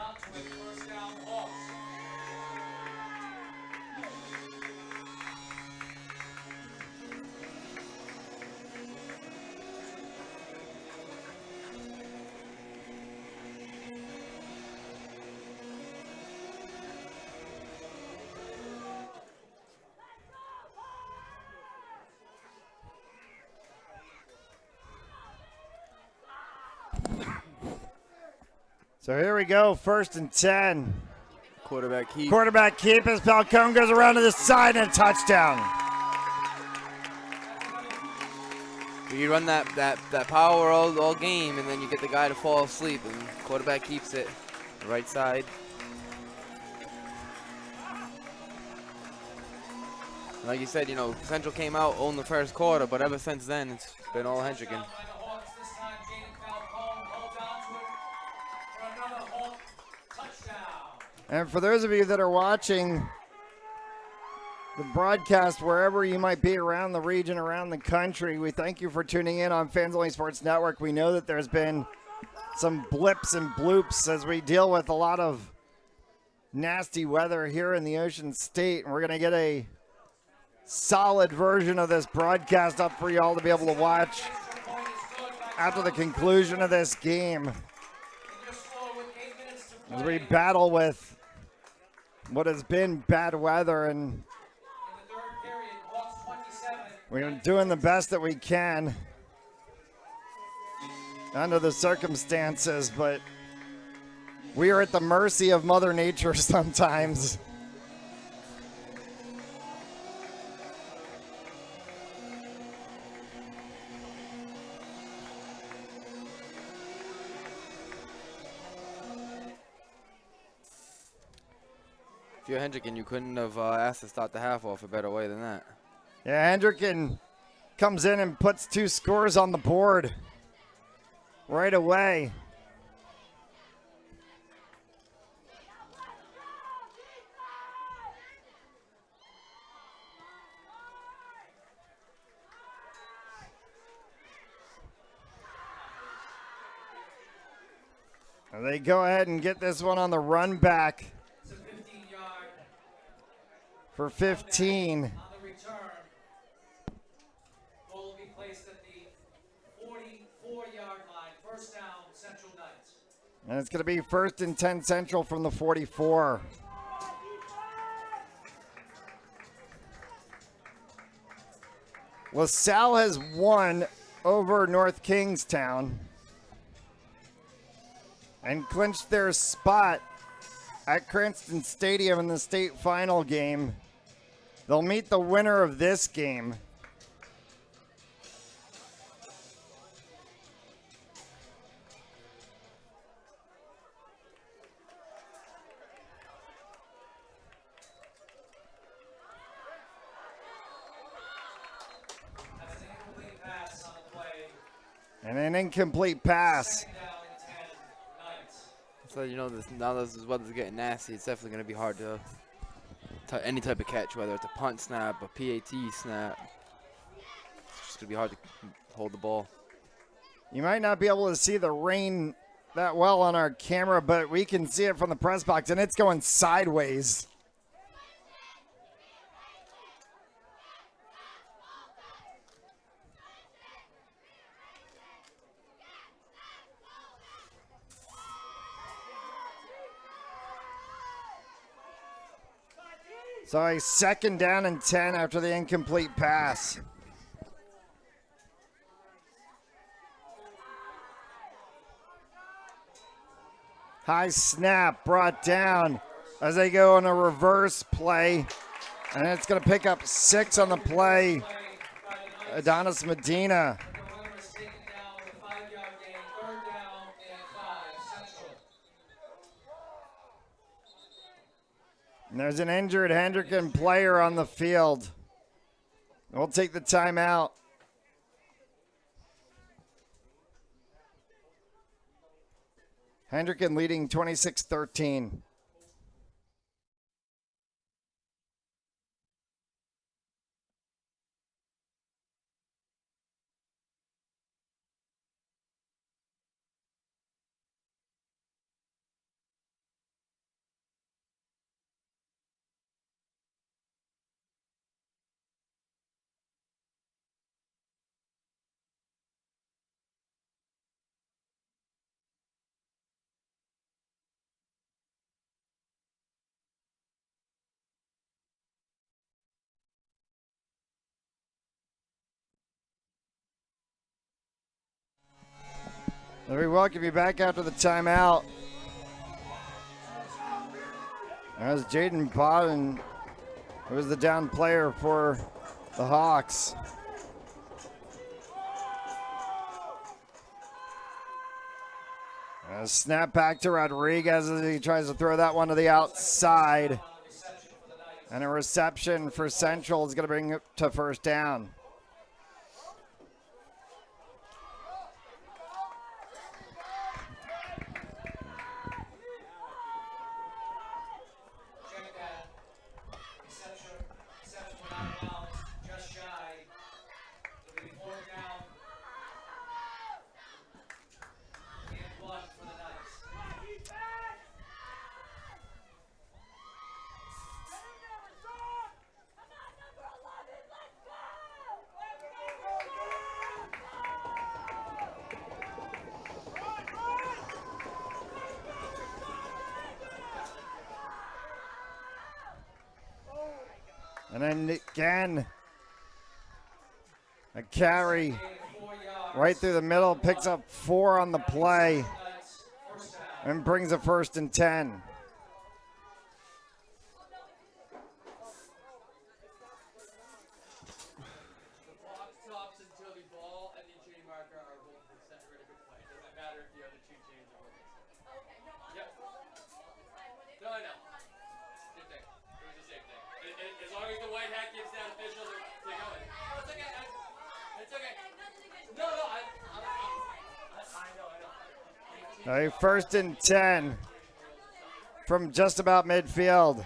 So here we go, 1st and 10. Quarterback keep. Quarterback keep as Falcone goes around to the side and a touchdown. You run that power all game, and then you get the guy to fall asleep, and quarterback keeps it right side. Like you said, you know, Central came out, owned the first quarter, but ever since then, it's been all Hendricken. And for those of you that are watching the broadcast wherever you might be around the region, around the country, we thank you for tuning in on Fans Only Sports Network. We know that there's been some blips and bloops as we deal with a lot of nasty weather here in the Ocean State, and we're going to get a solid version of this broadcast up for y'all to be able to watch after the conclusion of this game as we battle with what has been bad weather, and we're doing the best that we can under the circumstances, but we are at the mercy of Mother Nature sometimes. If you're Hendricken, you couldn't have asked to start the half off a better way than that. Yeah, Hendricken comes in and puts 2 scores on the board right away. And they go ahead and get this one on the run back for 15. On the return, ball will be placed at the 44-yard line. First down, Central Knights. And it's going to be 1st and 10 Central from the 44. LaSalle has won over North Kingstown and clinched their spot at Cranston Stadium in the state final game. They'll meet the winner of this game. That's an incomplete pass on the play. And an incomplete pass. Second down and 10, Knights. So you know, now this weather's getting nasty. It's definitely going to be hard to any type of catch, whether it's a punt snap, a PAT snap. It's just going to be hard to hold the ball. You might not be able to see the rain that well on our camera, but we can see it from the press box, and it's going sideways. So a 2nd down and 10 after the incomplete pass. High snap brought down as they go on a reverse play. And it's going to pick up 6 on the play. Adonis Medina. And there's an injured Hendricken player on the field. We'll take the timeout. Hendricken leading 26-13. We welcome you back after the timeout. As Jaden Bodden, who was the down player for the Hawks. A snap back to Rodriguez as he tries to throw that one to the outside. And a reception for Central is going to bring it to first down. And then again, a carry right through the middle, picks up 4 on the play, and brings a 1st and 10. A 1st and 10 from just about midfield.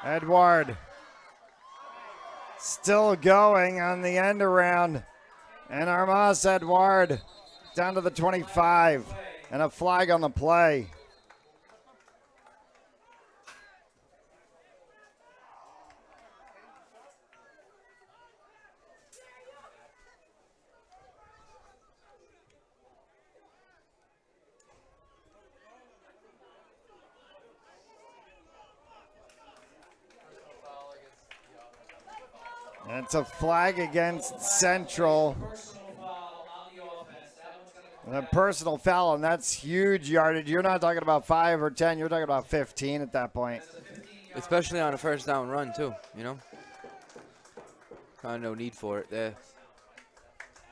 Edward still going on the end around. And Armas Edward down to the 25 and a flag on the play. And it's a flag against Central. And a personal foul, and that's huge yardage. You're not talking about 5 or 10. You're talking about 15 at that point. Especially on a first down run, too, you know? Kind of no need for it there.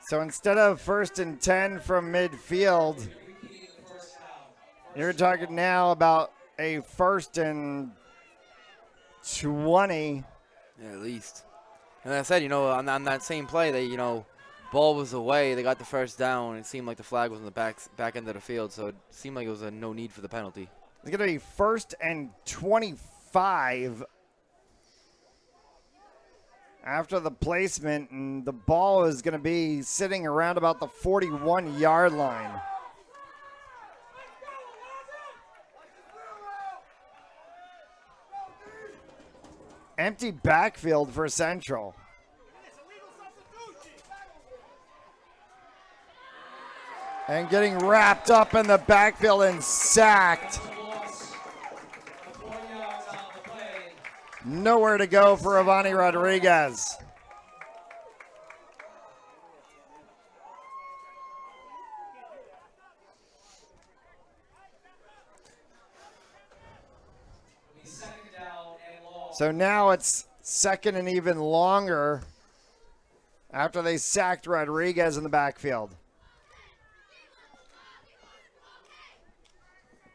So instead of 1st and 10 from midfield, you're talking now about a 1st and 20. Yeah, at least. And like I said, you know, on that same play, they, you know, ball was away. They got the first down. It seemed like the flag was on the back end of the field, so it seemed like it was a no need for the penalty. It's going to be 1st and 25 after the placement, and the ball is going to be sitting around about the 41-yard line. Empty backfield for Central. And getting wrapped up in the backfield and sacked. Nowhere to go for Avani Rodriguez. So now it's 2nd and even longer after they sacked Rodriguez in the backfield.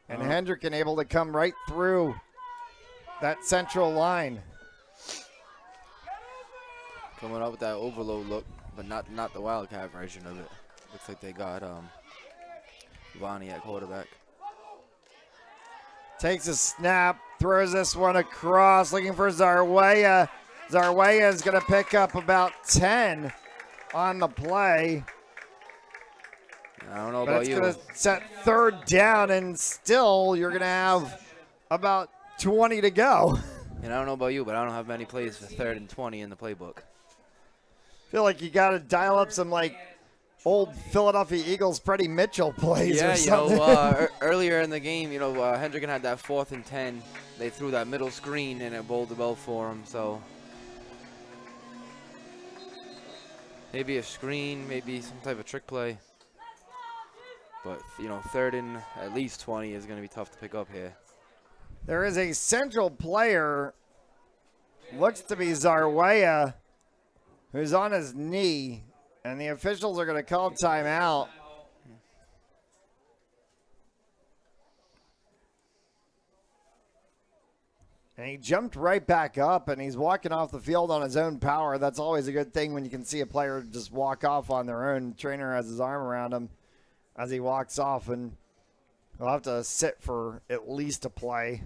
And Hendricken able to come right through that Central line. Coming up with that overload look, but not the Wildcat version of it. Looks like they got Vani at quarterback. Takes a snap, throws this one across, looking for Zarwaya. Zarwaya is going to pick up about 10 on the play. I don't know But about it's you. going to set 3rd down, and still you're going to have about 20 to go. And I don't know about you, but I don't have many plays for 3rd and 20 in the playbook. Feel like you got to dial up some like old Philadelphia Eagles Freddie Mitchell plays Yeah, or something. you know, earlier in the game, you know, Hendricken had that 4th and 10. They threw that middle screen and it bowled the bell for him. So Maybe a screen, maybe some type of trick play. But, you know, 3rd and at least 20 is going to be tough to pick up here. There is a central player, looks to be Zarwaya, who's on his knee, and the officials are going to call timeout. And he jumped right back up, and he's walking off the field on his own power. That's always a good thing when you can see a player just walk off on their own. The trainer has his arm around him as he walks off, and he'll have to sit for at least a play.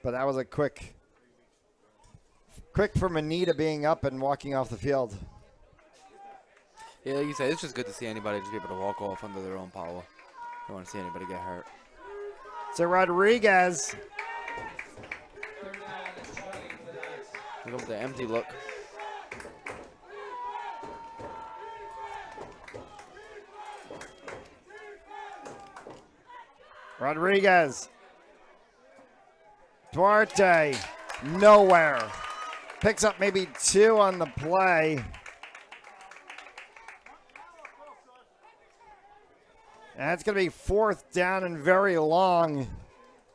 But that was a quick for Manita being up and walking off the field. Yeah, like you said, it's just good to see anybody just be able to walk off under their own power. Don't want to see anybody get hurt. So Rodriguez, Look up the empty look. Rodriguez, Duarte, nowhere. Picks up maybe 2 on the play. And it's going to be 4th down and very long.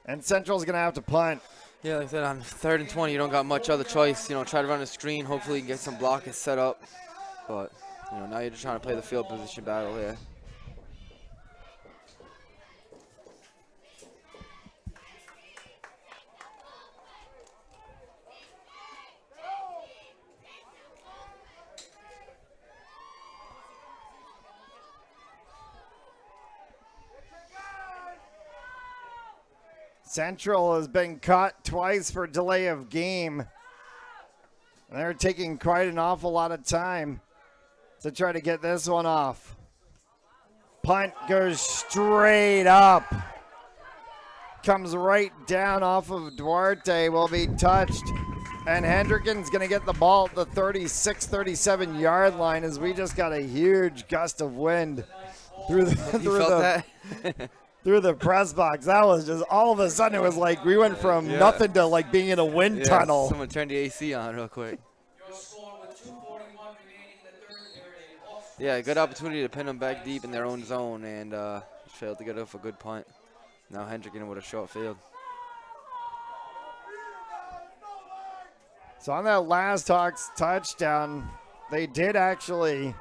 And Central's going to have to punt. Yeah, like I said, on 3rd and 20, you don't got much other choice. You know, try to run a screen. Hopefully you can get some blockers set up. But, you know, now you're just trying to play the field position battle here. Central has been caught twice for delay of game. They're taking quite an awful lot of time to try to get this one off. Punt goes straight up. Comes right down off of Duarte, will be touched. And Hendricken's going to get the ball at the 36, 37 yard line as we just got a huge gust of wind through the press box. That was just all of a sudden, it was like we went from nothing to like being in a wind tunnel. Someone turned the AC on real quick. Yeah, good opportunity to pin them back deep in their own zone, and failed to get off a good punt. Now Hendricken with a short field. So on that last Hawks touchdown, they did actually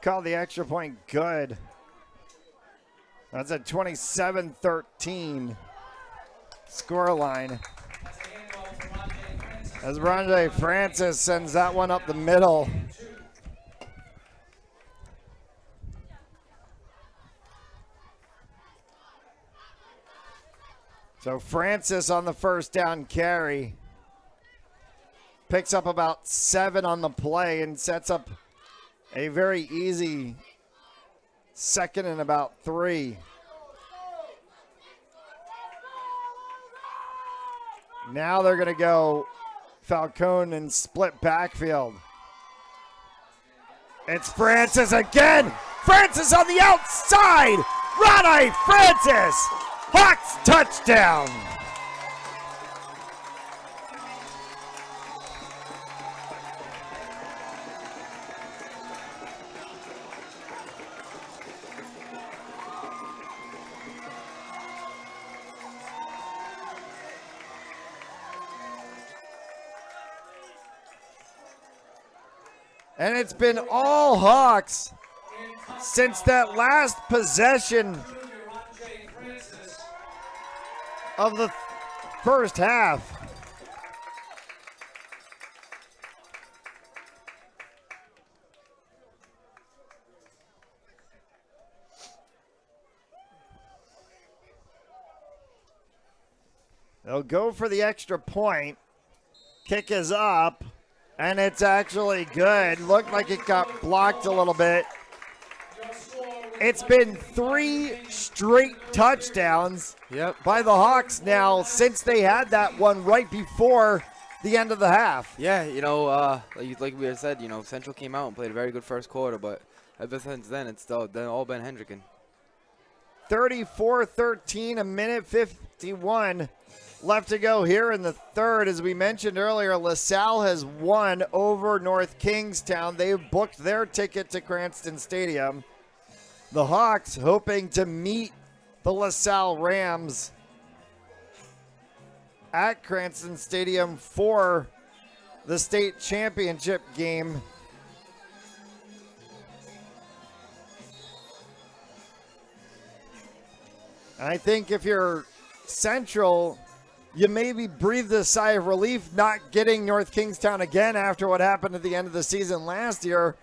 call the extra point good. That's a 27-13 scoreline. As Rondé Francis sends that one up the middle. So Francis on the first down carry. Picks up about 7 on the play and sets up a very easy 2nd and about 3. Now they're going to go Falcone and split backfield. It's Francis again. Francis on the outside. Ronnie Francis. Hawks touchdown. And it's been all Hawks since that last possession of the first half. They'll go for the extra point. Kick is up. And it's actually good. Looked like it got blocked a little bit. It's been 3 straight touchdowns by the Hawks now since they had that one right before the end of the half. Yeah, you know, like we had said, you know, Central came out and played a very good first quarter, but ever since then, it's all been Hendricken. 34-13, a minute 51 left to go here in the third. As we mentioned earlier, LaSalle has won over North Kingstown. They've booked their ticket to Cranston Stadium. The Hawks hoping to meet the LaSalle Rams at Cranston Stadium for the state championship game. And I think if you're Central, you maybe breathe a sigh of relief not getting North Kingstown again after what happened at the end of the season last year.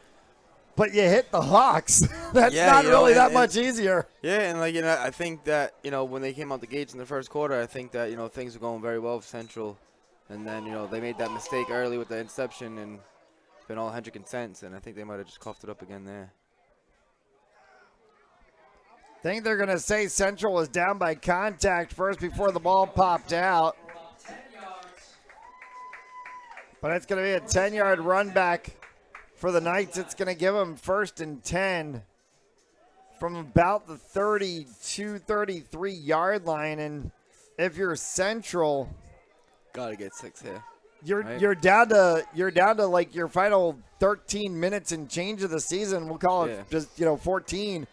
But you hit the Hawks. That's not really that much easier. Yeah, and like, I think that, when they came out the gates in the first quarter, I think that, things were going very well for Central. And then, they made that mistake early with the interception and been all Hendricken since, and I think they might have just coughed it up again there. Think they're going to say Central was down by contact first before the ball popped out. But it's going to be a 10-yard run back for the Knights. It's going to give them 1st and 10 from about the 32, 33-yard line. And if you're Central, got to get 6 here. You're down to like your final 13 minutes and change of the season. We'll call it just 14.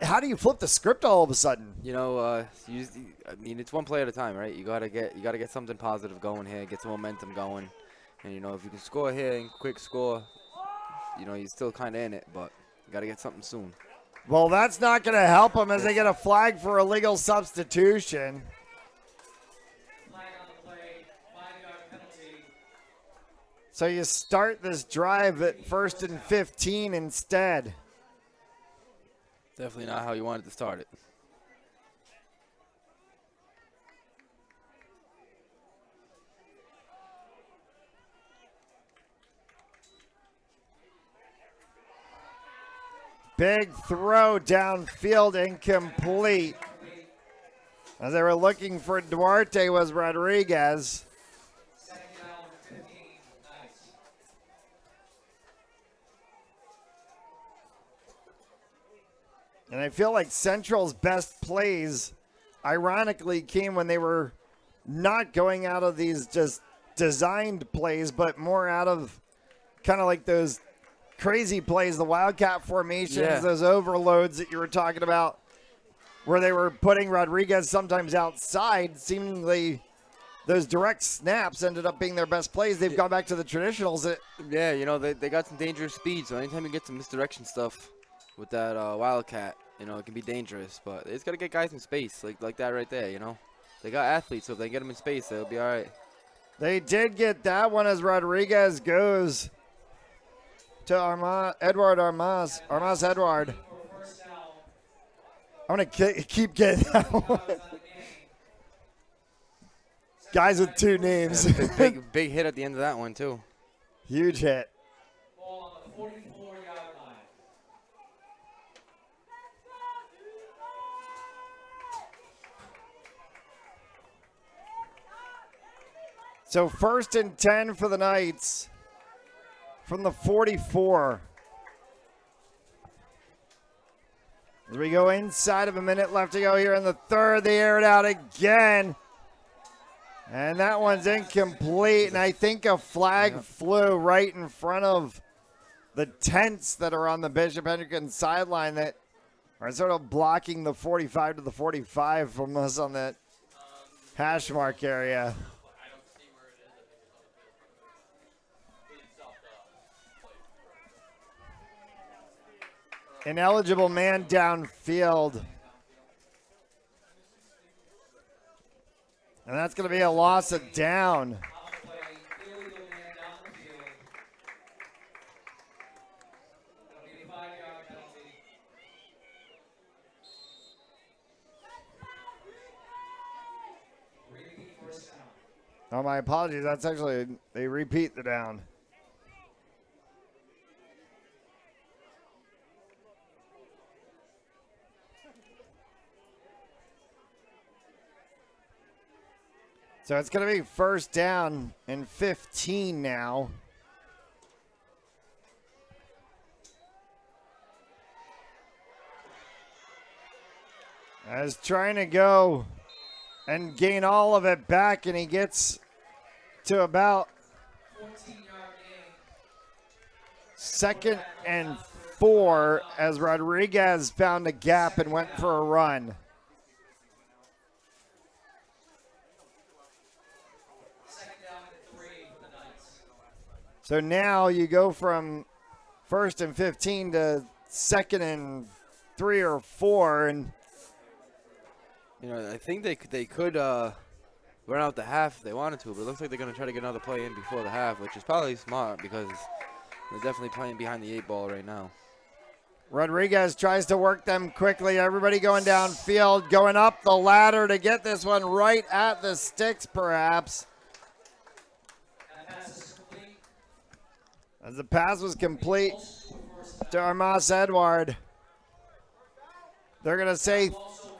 How do you flip the script all of a sudden? It's one play at a time, right? You gotta get something positive going here, get some momentum going, and if you can score here and quick score, you're still kind of in it, but you gotta get something soon. Well, that's not going to help them as they get a flag for illegal substitution. Flag on the play, 5-yard penalty. So you start this drive at 1st and 15 instead. Definitely not how you wanted to start it. Big throw downfield, incomplete. As they were looking for Duarte was Rodriguez. Second down, 15. Nice. And I feel like Central's best plays, ironically, came when they were not going out of these just designed plays, but more out of kind of like those crazy plays, the Wildcat formations, those overloads that you were talking about, where they were putting Rodriguez sometimes outside. Seemingly, those direct snaps ended up being their best plays. They've gone back to the traditionals. They got some dangerous speed, so anytime you get some misdirection stuff with that Wildcat, it can be dangerous, but they just got to get guys in space like that right there, They got athletes, so if they get them in space, they'll be all right. They did get that one as Rodriguez goes to Edward Armas Edward. I'm going to keep getting that one. Guys with two names. Big hit at the end of that one, too. Huge hit. Ball on the 44-yard line. So 1st and 10 for the Knights from the 44. As we go inside of a minute left to go here in the third, they air it out again. And that one's incomplete, and I think a flag flew right in front of the tents that are on the Bishop Hendricken sideline that are sort of blocking the 45 to the 45 from us on that hash mark area. Ineligible man downfield. And that's going to be a loss of down. Oh, my apologies. That's actually, they repeat the down. So it's going to be 1st down and 15 now. As trying to go and gain all of it back, and he gets to about 14-yard gain. 2nd and 4 as Rodriguez found a gap and went for a run. Second down and 3 for the Knights. So now you go from 1st and 15 to 2nd and 3 or 4, and You know, I think they could run out the half if they wanted to, but it looks like they're going to try to get another play in before the half, which is probably smart because they're definitely playing behind the 8 ball right now. Rodriguez tries to work them quickly. Everybody going downfield, going up the ladder to get this one right at the sticks, perhaps. And the pass is complete. As the pass was complete to Armas Edward. They're going to say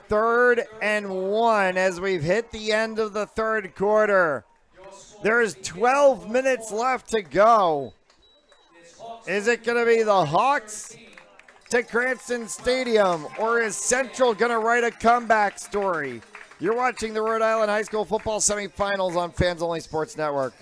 3rd and 1 as we've hit the end of the 3rd quarter. There's 12 minutes left to go. Is it going to be the Hawks to Cranston Stadium, or is Central going to write a comeback story? You're watching the Rhode Island High School football semifinals on Fans Only Sports Network.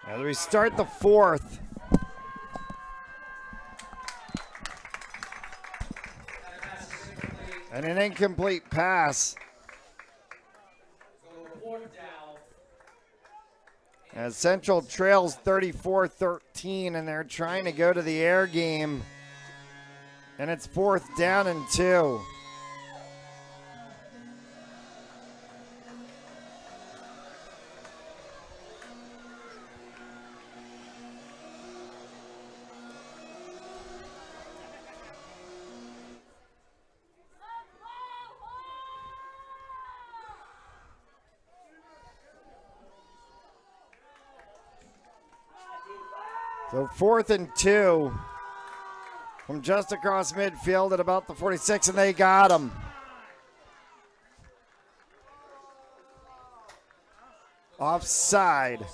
As we start the 4th. And an incomplete pass. As Central trails 34-13, and they're trying to go to the air game. And it's 4th down and 2. So 4th and 2 from just across midfield at about the 46, and they got him. Offside.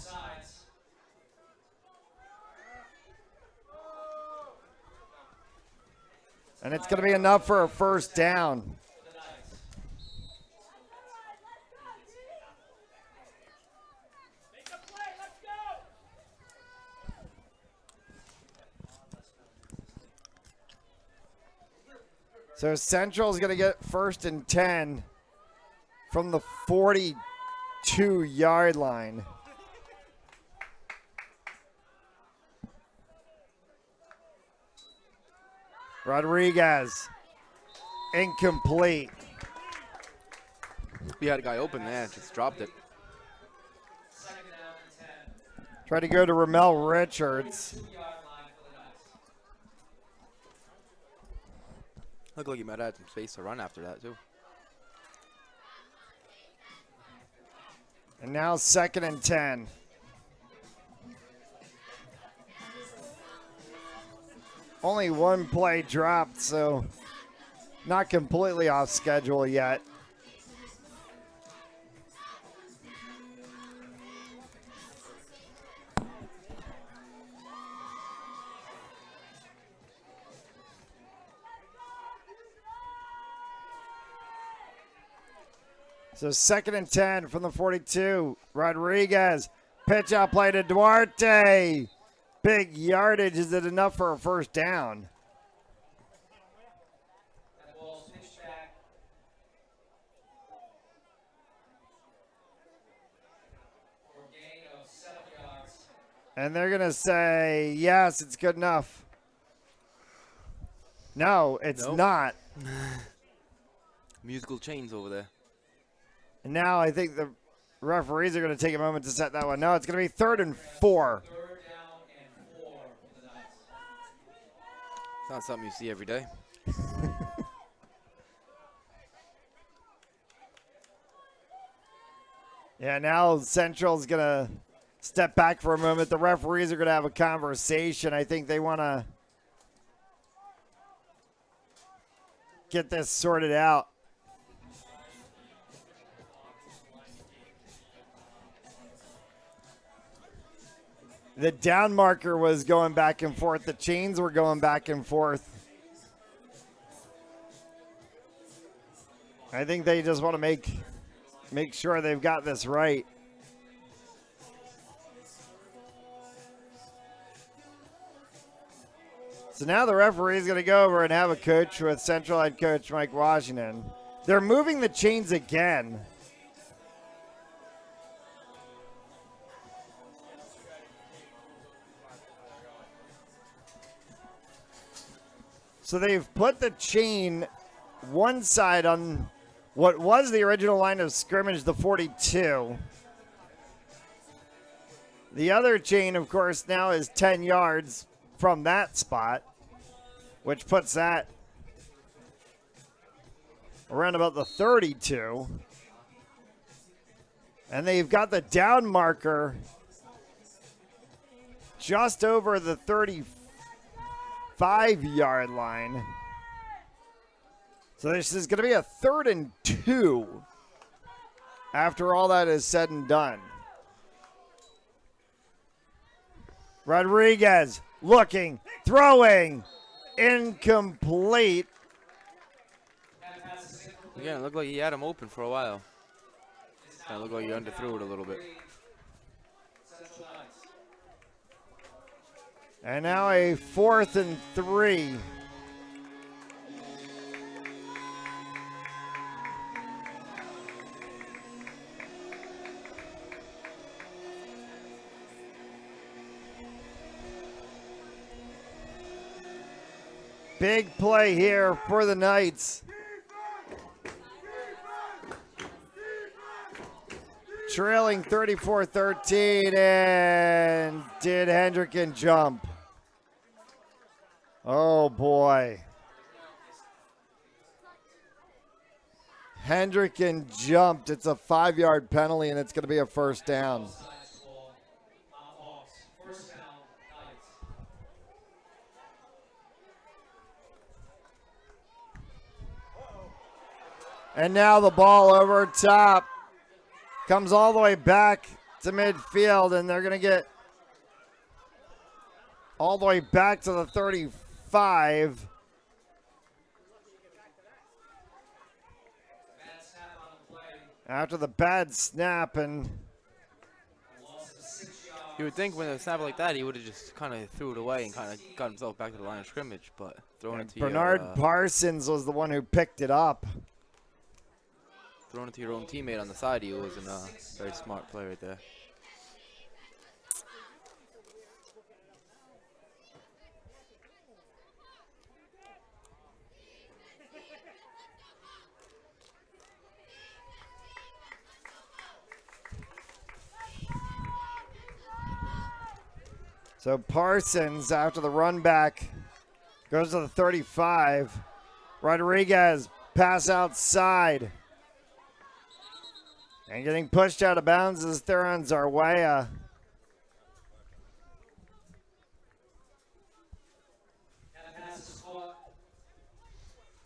And it's going to be enough for a 1st down. So Central's going to get 1st and 10 from the 42-yard line. Rodriguez, incomplete. We had a guy open there, just dropped it. Tried to go to Ramel Richards. Looked like he might have had some space to run after that, too. And now 2nd and 10. Only one play dropped, so not completely off schedule yet. So 2nd and 10 from the 42. Rodriguez, pitch out play to Duarte. Big yardage. Is it enough for a 1st down? That ball's pitched back. And they're going to say, yes, it's good enough. No, it's Nope. not. Musical chains over there. And now I think the referees are going to take a moment to set that one. No, it's going to be 3rd and 4. Third down and 4 for the Knights. It's not something you see every day. Yeah, now Central's going to step back for a moment. The referees are going to have a conversation. I think they want to get this sorted out. The down marker was going back and forth. The chains were going back and forth. I think they just want to make sure they've got this right. So now the referee is going to go over and have a coach with Central head coach Mike Washington. They're moving the chains again. So they've put the chain one side on what was the original line of scrimmage, the 42. The other chain, of course, now is 10 yards from that spot, which puts that around about the 32. And they've got the down marker just over the 35-yard line. So this is going to be a 3rd and 2 after all that is said and done. Rodriguez looking, throwing, incomplete. Again, it looked like he had him open for a while. Kind of looked like he underthrew it a little bit. And now a 4th and 3. Big play here for the Knights. Trailing 34-13, and did Hendricken jump? Oh boy. Hendricken jumped. It's a 5-yard penalty, and it's going to be a 1st down. First down, Knights. And now the ball over top. Comes all the way back to midfield, and they're going to get all the way back to the 35. Bad snap on the play. After the bad snap, and Loss of 6 yards. You would think when a snap like that, he would have just kind of threw it away and kind of got himself back to the line of scrimmage, but throwing it to Bernard your, Parsons was the one who picked it up. throwing it to your own teammate on the side, he wasn't a very smart play right there. So Parsons, after the run back, goes to the 35. Rodriguez, pass outside. And getting pushed out of bounds is Theron Zarwaya. Pass is caught.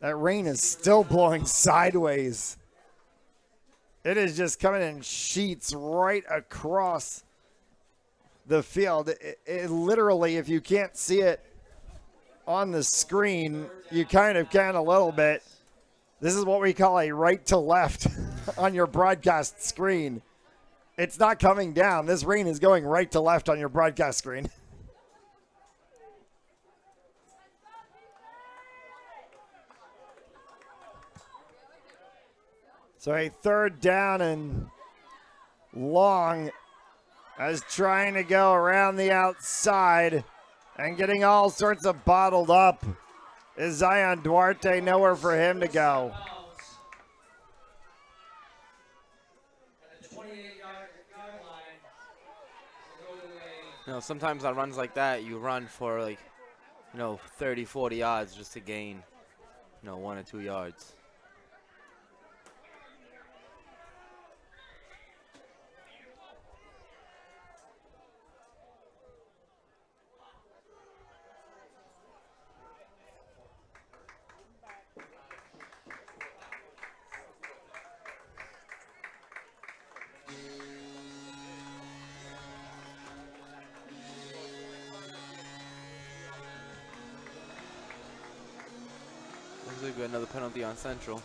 That rain is still blowing sideways. It is just coming in sheets right across the field. It literally, if you can't see it on the screen, you kind of can a little bit. This is what we call a right to left on your broadcast screen. It's not coming down. This rain is going right to left on your broadcast screen. So a 3rd down and long as trying to go around the outside and getting all sorts of bottled up is Zion Duarte. Nowhere for him to go. At the 28-yard line, we'll go to a You know, sometimes on runs like that, you run for like, 30, 40 yards just to gain, 1 or 2 yards. Looks like we got another penalty on Central.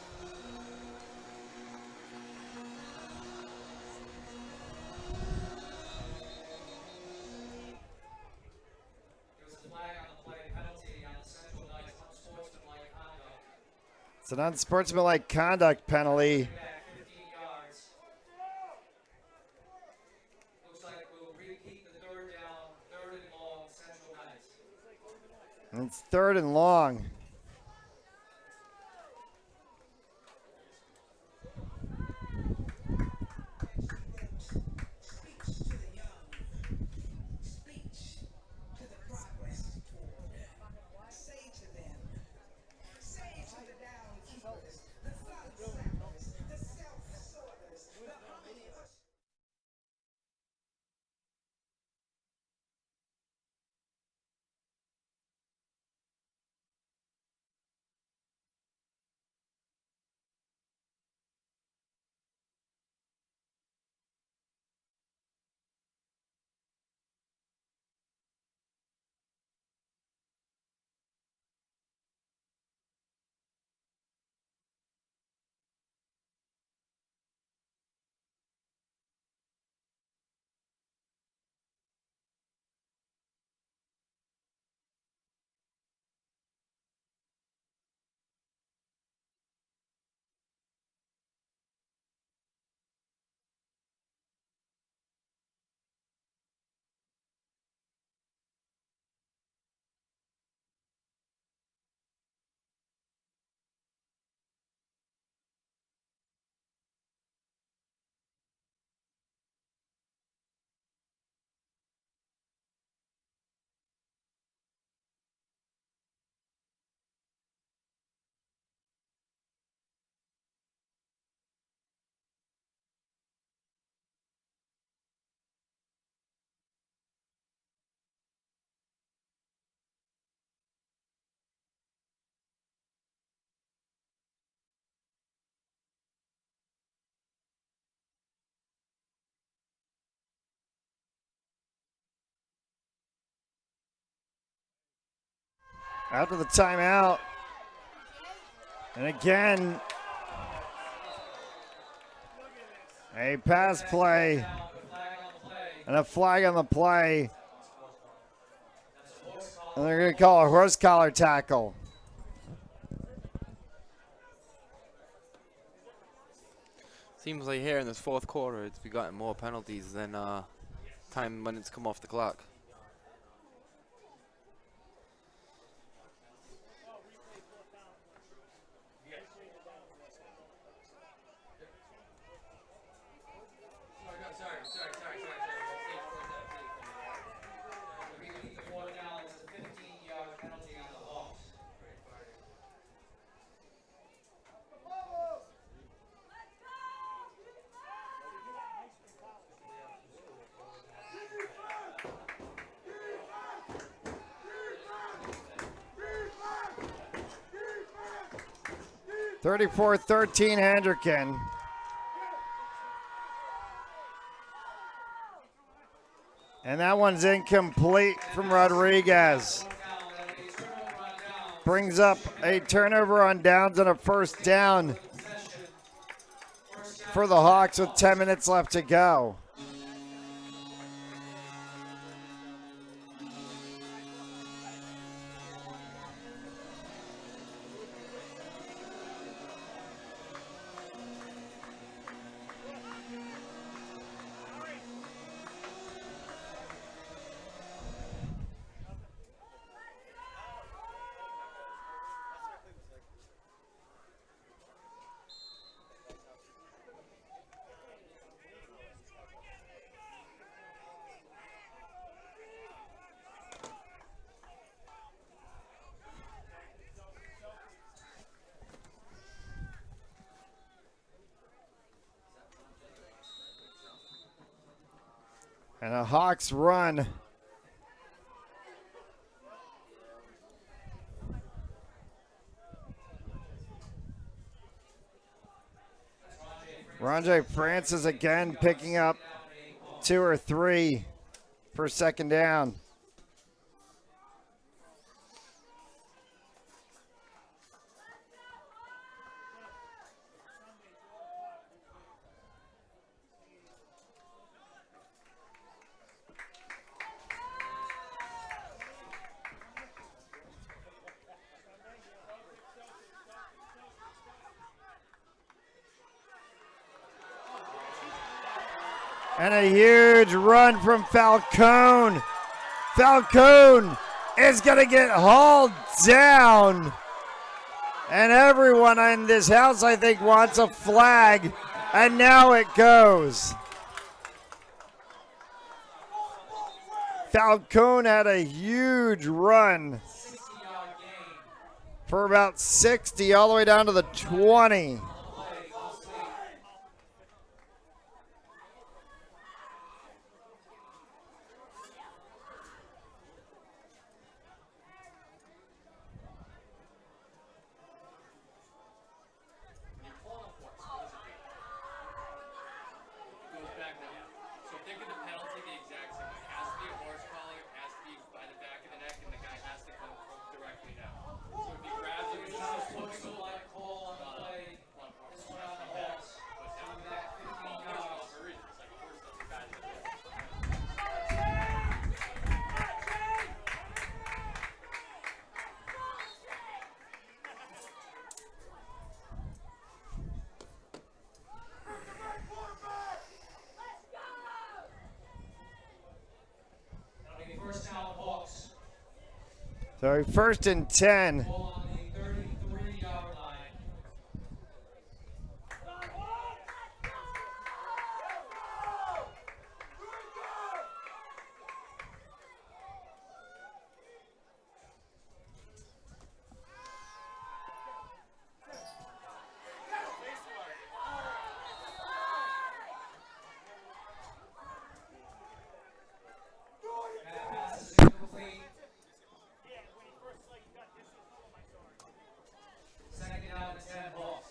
There was a flag on the play, penalty on the Central Knights, unsportsmanlike conduct. It's an unsportsmanlike conduct penalty. Back 15 yards. Looks like we'll repeat the third down, third and long, Central Knights. And it's 3rd and long. After the timeout. And again, a pass play and a flag on the play. And they're going to call a horse collar tackle. Seems like here in this fourth quarter, we gotten more penalties than time when it's come off the clock. Repeat the fourth down, it's a 15-yard penalty on the Hawks. (34-13) Hendricken. And that one's incomplete from Rodriguez. Brings up a turnover on downs and a first down for the Hawks with 10 minutes left to go. And a Hawks run. Ronjay Francis again picking up 2 or 3 for second down. And a huge run from Falcone. Falcone is going to get hauled down. And everyone in this house, I think, wants a flag. And now it goes. Falcone had a huge run for about 60 all the way down to the 20. First down, Hawks. So 1st and 10. Ball on the 33-yard line. Pass is incomplete. Second down and 10, Hawks.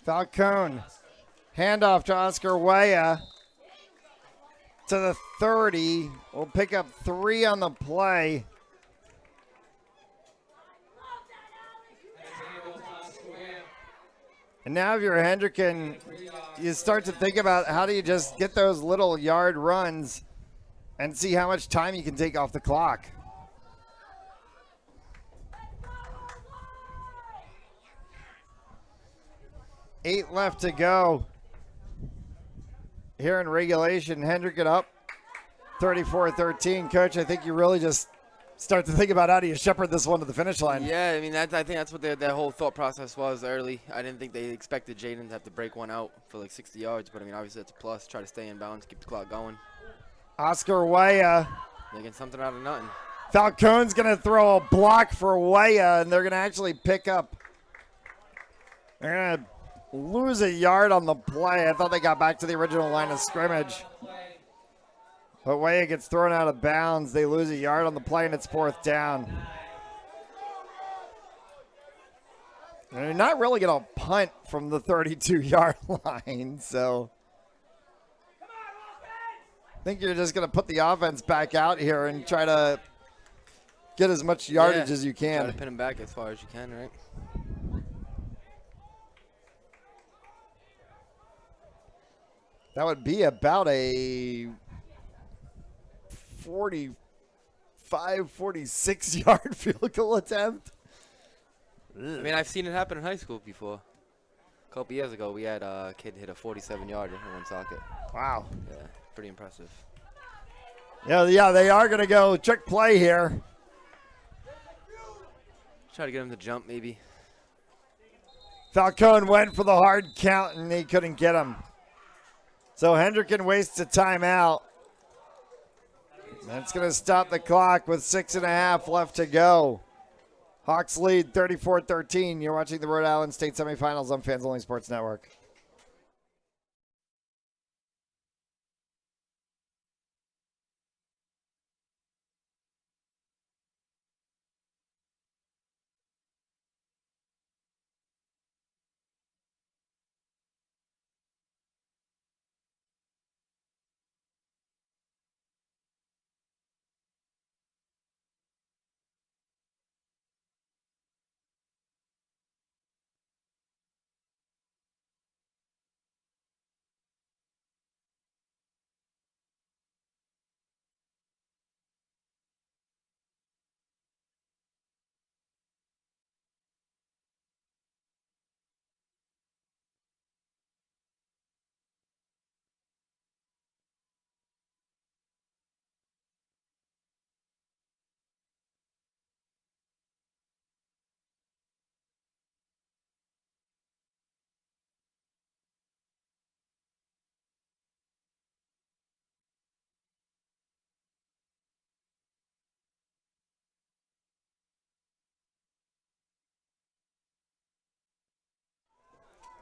Falcone, handoff to Oscar Weah to the 30. We'll pick up 3 on the play. And now if you're Hendricken, you start to think about how do you just get those little yard runs and see how much time you can take off the clock. Eight left to go here in regulation. Hendricken up 34-13. Coach, I think you really just start to think about how do you shepherd this one to the finish line. Yeah, I mean, I think that's what their whole thought process was early. I didn't think they expected Jaden to have to break one out for like 60 yards, but I mean, obviously that's a plus. Try to stay in bounds, keep the clock going. Oscar Weah. Making something out of nothing. Falcone's going to throw a block for Weah, and they're going to actually pick up. They're going to lose a yard on the play. I thought they got back to the original line of scrimmage. But Weah gets thrown out of bounds. They lose a yard on the play, and it's 4th down. And they're not really going to punt from the 32-yard line, so I think you're just going to put the offense back out here and try to get as much yardage as you can. Try to pin him back as far as you can, right? That would be about a 45, 46-yard field goal attempt. I mean, I've seen it happen in high school before. A couple years ago, we had a kid hit a 47-yarder in one socket. Wow. Yeah, pretty impressive. Yeah, they are going to go trick play here. Try to get him to jump, maybe. Falcone went for the hard count, and he couldn't get him. So Hendricken wastes a timeout. That's going to stop the clock with 6.5 left to go. Hawks lead 34-13. You're watching the Rhode Island State semifinals on Fans Only Sports Network.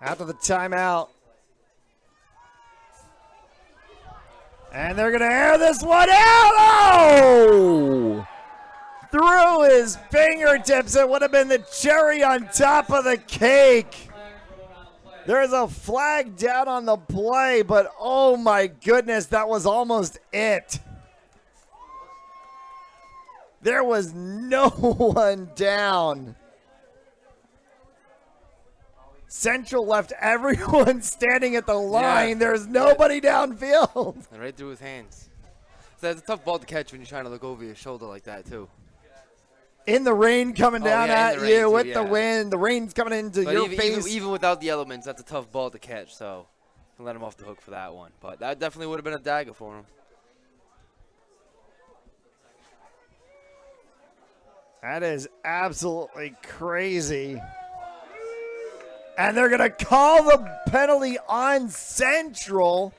After the timeout. And they're going to air this one out. Oh! Through his fingertips. It would have been the cherry on top of the cake. There's a flag down on the play, but oh my goodness, that was almost it. There was no one down. Central left everyone standing at the line. Yeah. There's nobody downfield. And right through his hands. So that's a tough ball to catch when you're trying to look over your shoulder like that, too. In the rain coming down yeah, in at the rain you too, with yeah. the wind. The rain's coming into But your even, face. even without the elements, that's a tough ball to catch, so you can let him off the hook for that one. But that definitely would have been a dagger for him. That is absolutely crazy. And they're going to call the penalty on Central.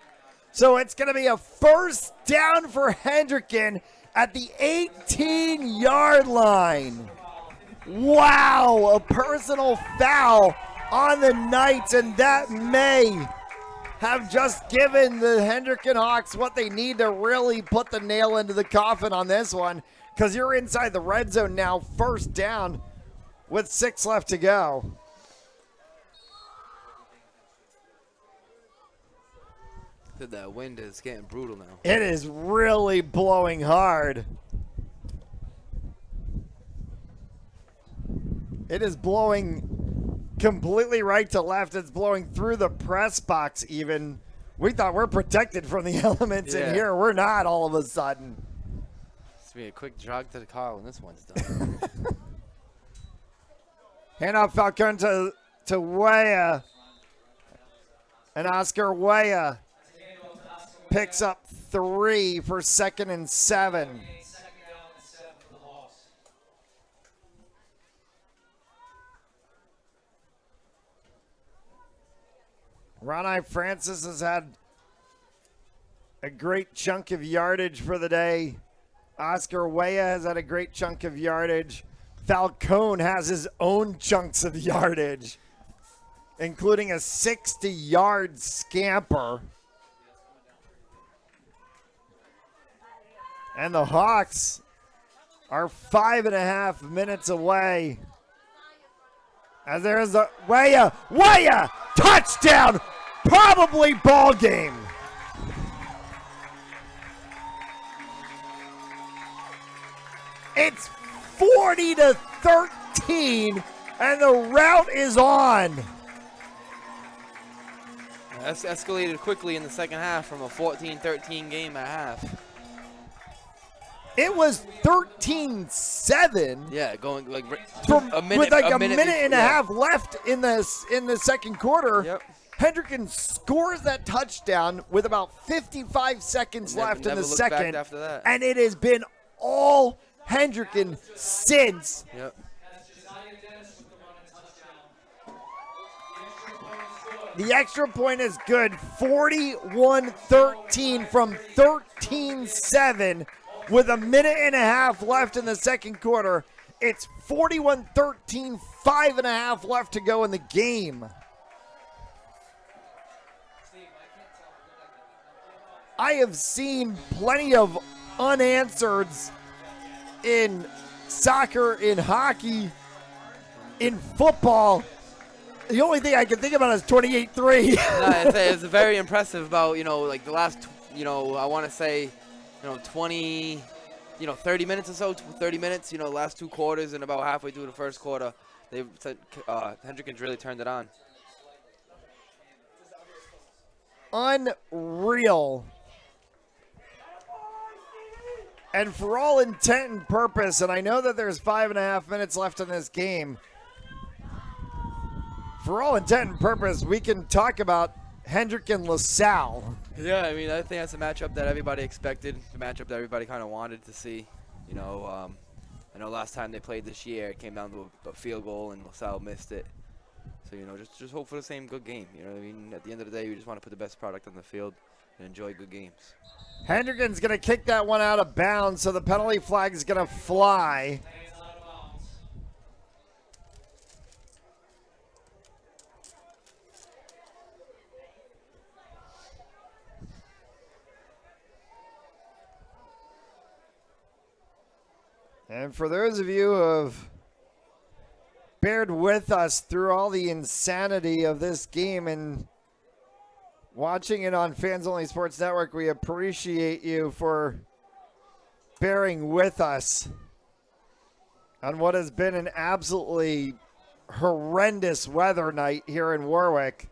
So it's going to be a first down for Hendricken at the 18-yard line. Wow, a personal foul on the Knights, and that may have just given the Hendricken Hawks what they need to really put the nail into the coffin on this one, because you're inside the red zone now, first down with 6 left to go. That wind is getting brutal now. It is really blowing hard. It is blowing completely right to left. It's blowing through the press box even. We thought we're protected from the elements in here. We're not all of a sudden. It's going to be a quick jog to the car when this one's done. Hand off Falcone to Weah. And Oscar Weah picks up 3 for 2nd and 7. Ronnie Francis has had a great chunk of yardage for the day. Oscar Weah has had a great chunk of yardage. Falcone has his own chunks of yardage, including a 60-yard scamper. And the Hawks are 5.5 minutes away. As there's a Weah, touchdown, probably ball game. It's 40-13, and the route is on. That's escalated quickly in the second half from a 14-13 game at half. It was 13-7. Yeah, going like From, a minute, with like a minute minute and a yeah. half left in the second quarter. Yep. Hendricken scores that touchdown with about 55 seconds left in the looked back second, after that. and it has been all Hendricken since. Yep. The extra point is good. 41-13 from 13-7 with a minute and a half left in the second quarter. It's 41-13, 5.5 left to go in the game. I have seen plenty of unanswereds in soccer, in hockey, in football. The only thing I can think about is 28-3. It's very impressive about, like the last, I want to say, 20, 30 minutes or so, 30 minutes, last two quarters and about halfway through the first quarter, they said Hendricken's really turned it on. Unreal. And for all intent and purpose, and I know that there's 5.5 minutes left in this game, for all intent and purpose, we can talk about Hendricken LaSalle. Yeah, I mean, I think that's a matchup that everybody expected, the matchup that everybody kind of wanted to see. I know last time they played this year, it came down to a field goal, and LaSalle missed it. So, just hope for the same good game. You know what I mean? At the end of the day, we just want to put the best product on the field and enjoy good games. Hendricken's going to kick that one out of bounds, so the penalty flag is going to fly. And for those of you who have bared with us through all the insanity of this game and watching it on Fans Only Sports Network, we appreciate you for bearing with us on what has been an absolutely horrendous weather night here in Warwick.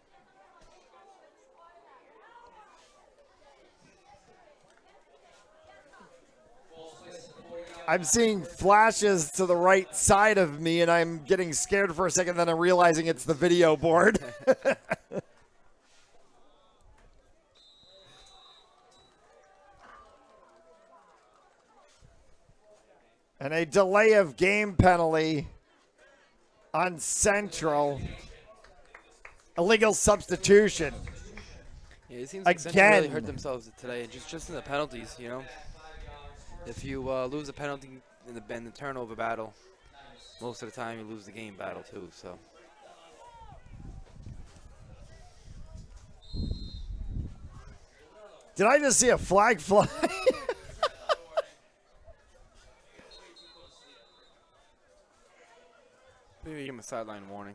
I'm seeing flashes to the right side of me, and I'm getting scared for a second, then I'm realizing it's the video board. And a delay of game penalty on Central. Illegal substitution. Yeah, it seems like Central Again. really hurt themselves today, just in the penalties, If you lose a penalty in the turnover battle, most of the time you lose the game battle too. So. Did I just see a flag fly? Maybe give him a sideline warning.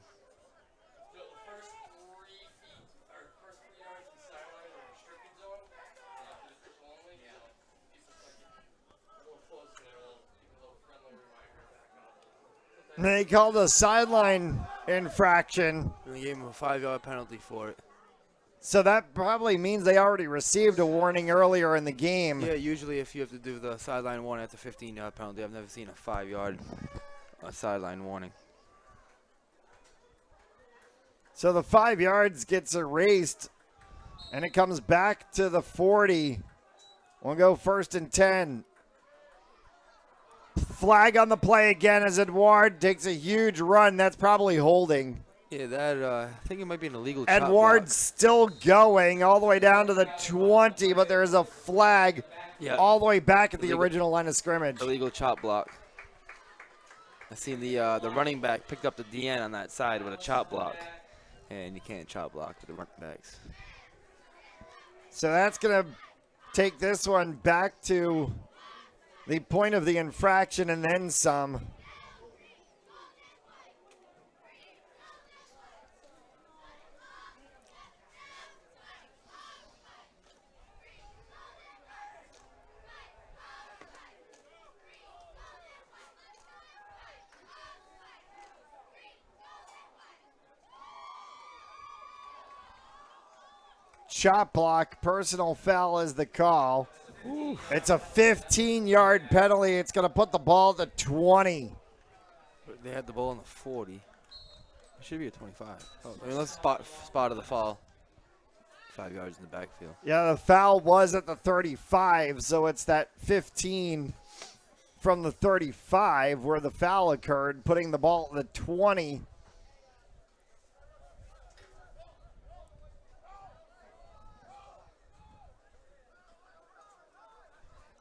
They called a sideline infraction. And they gave him a 5-yard penalty for it. So that probably means they already received a warning earlier in the game. Yeah, usually if you have to do the sideline warning at the 15-yard penalty, I've never seen a 5-yard sideline warning. So the 5 yards gets erased, and it comes back to the 40. We'll go 1st and 10. Flag on the play again as Edouard takes a huge run. That's probably holding. Yeah, I think it might be an illegal chop Edouard's block. still going all the way down to the 20, but there is a flag all the way back at the original line of scrimmage. Illegal chop block. I seen the running back picked up the DN on that side with a chop block. And you can't chop block with the running backs. So that's going to take this one back to the point of the infraction and then some. Chop block, personal foul is the call. It's a 15-yard penalty. It's going to put the ball at the 20. They had the ball on the 40. It should be a 25. Oh, I mean, let's spot of the foul. 5 yards in the backfield. Yeah, the foul was at the 35, so it's that 15 from the 35 where the foul occurred, putting the ball at the 20.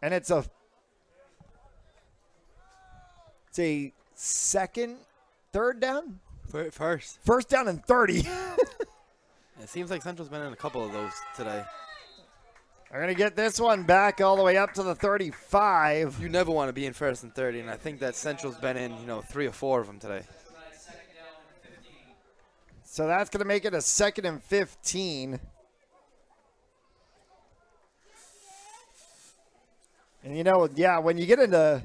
And it's a third down? First. First down and 30. It seems like Central's been in a couple of those today. They're going to get this one back all the way up to the 35. You never want to be in first and 30, and I think that Central's been in, 3 or 4 of them today. So that's going to make it a 2nd and 15. And yeah, when you get into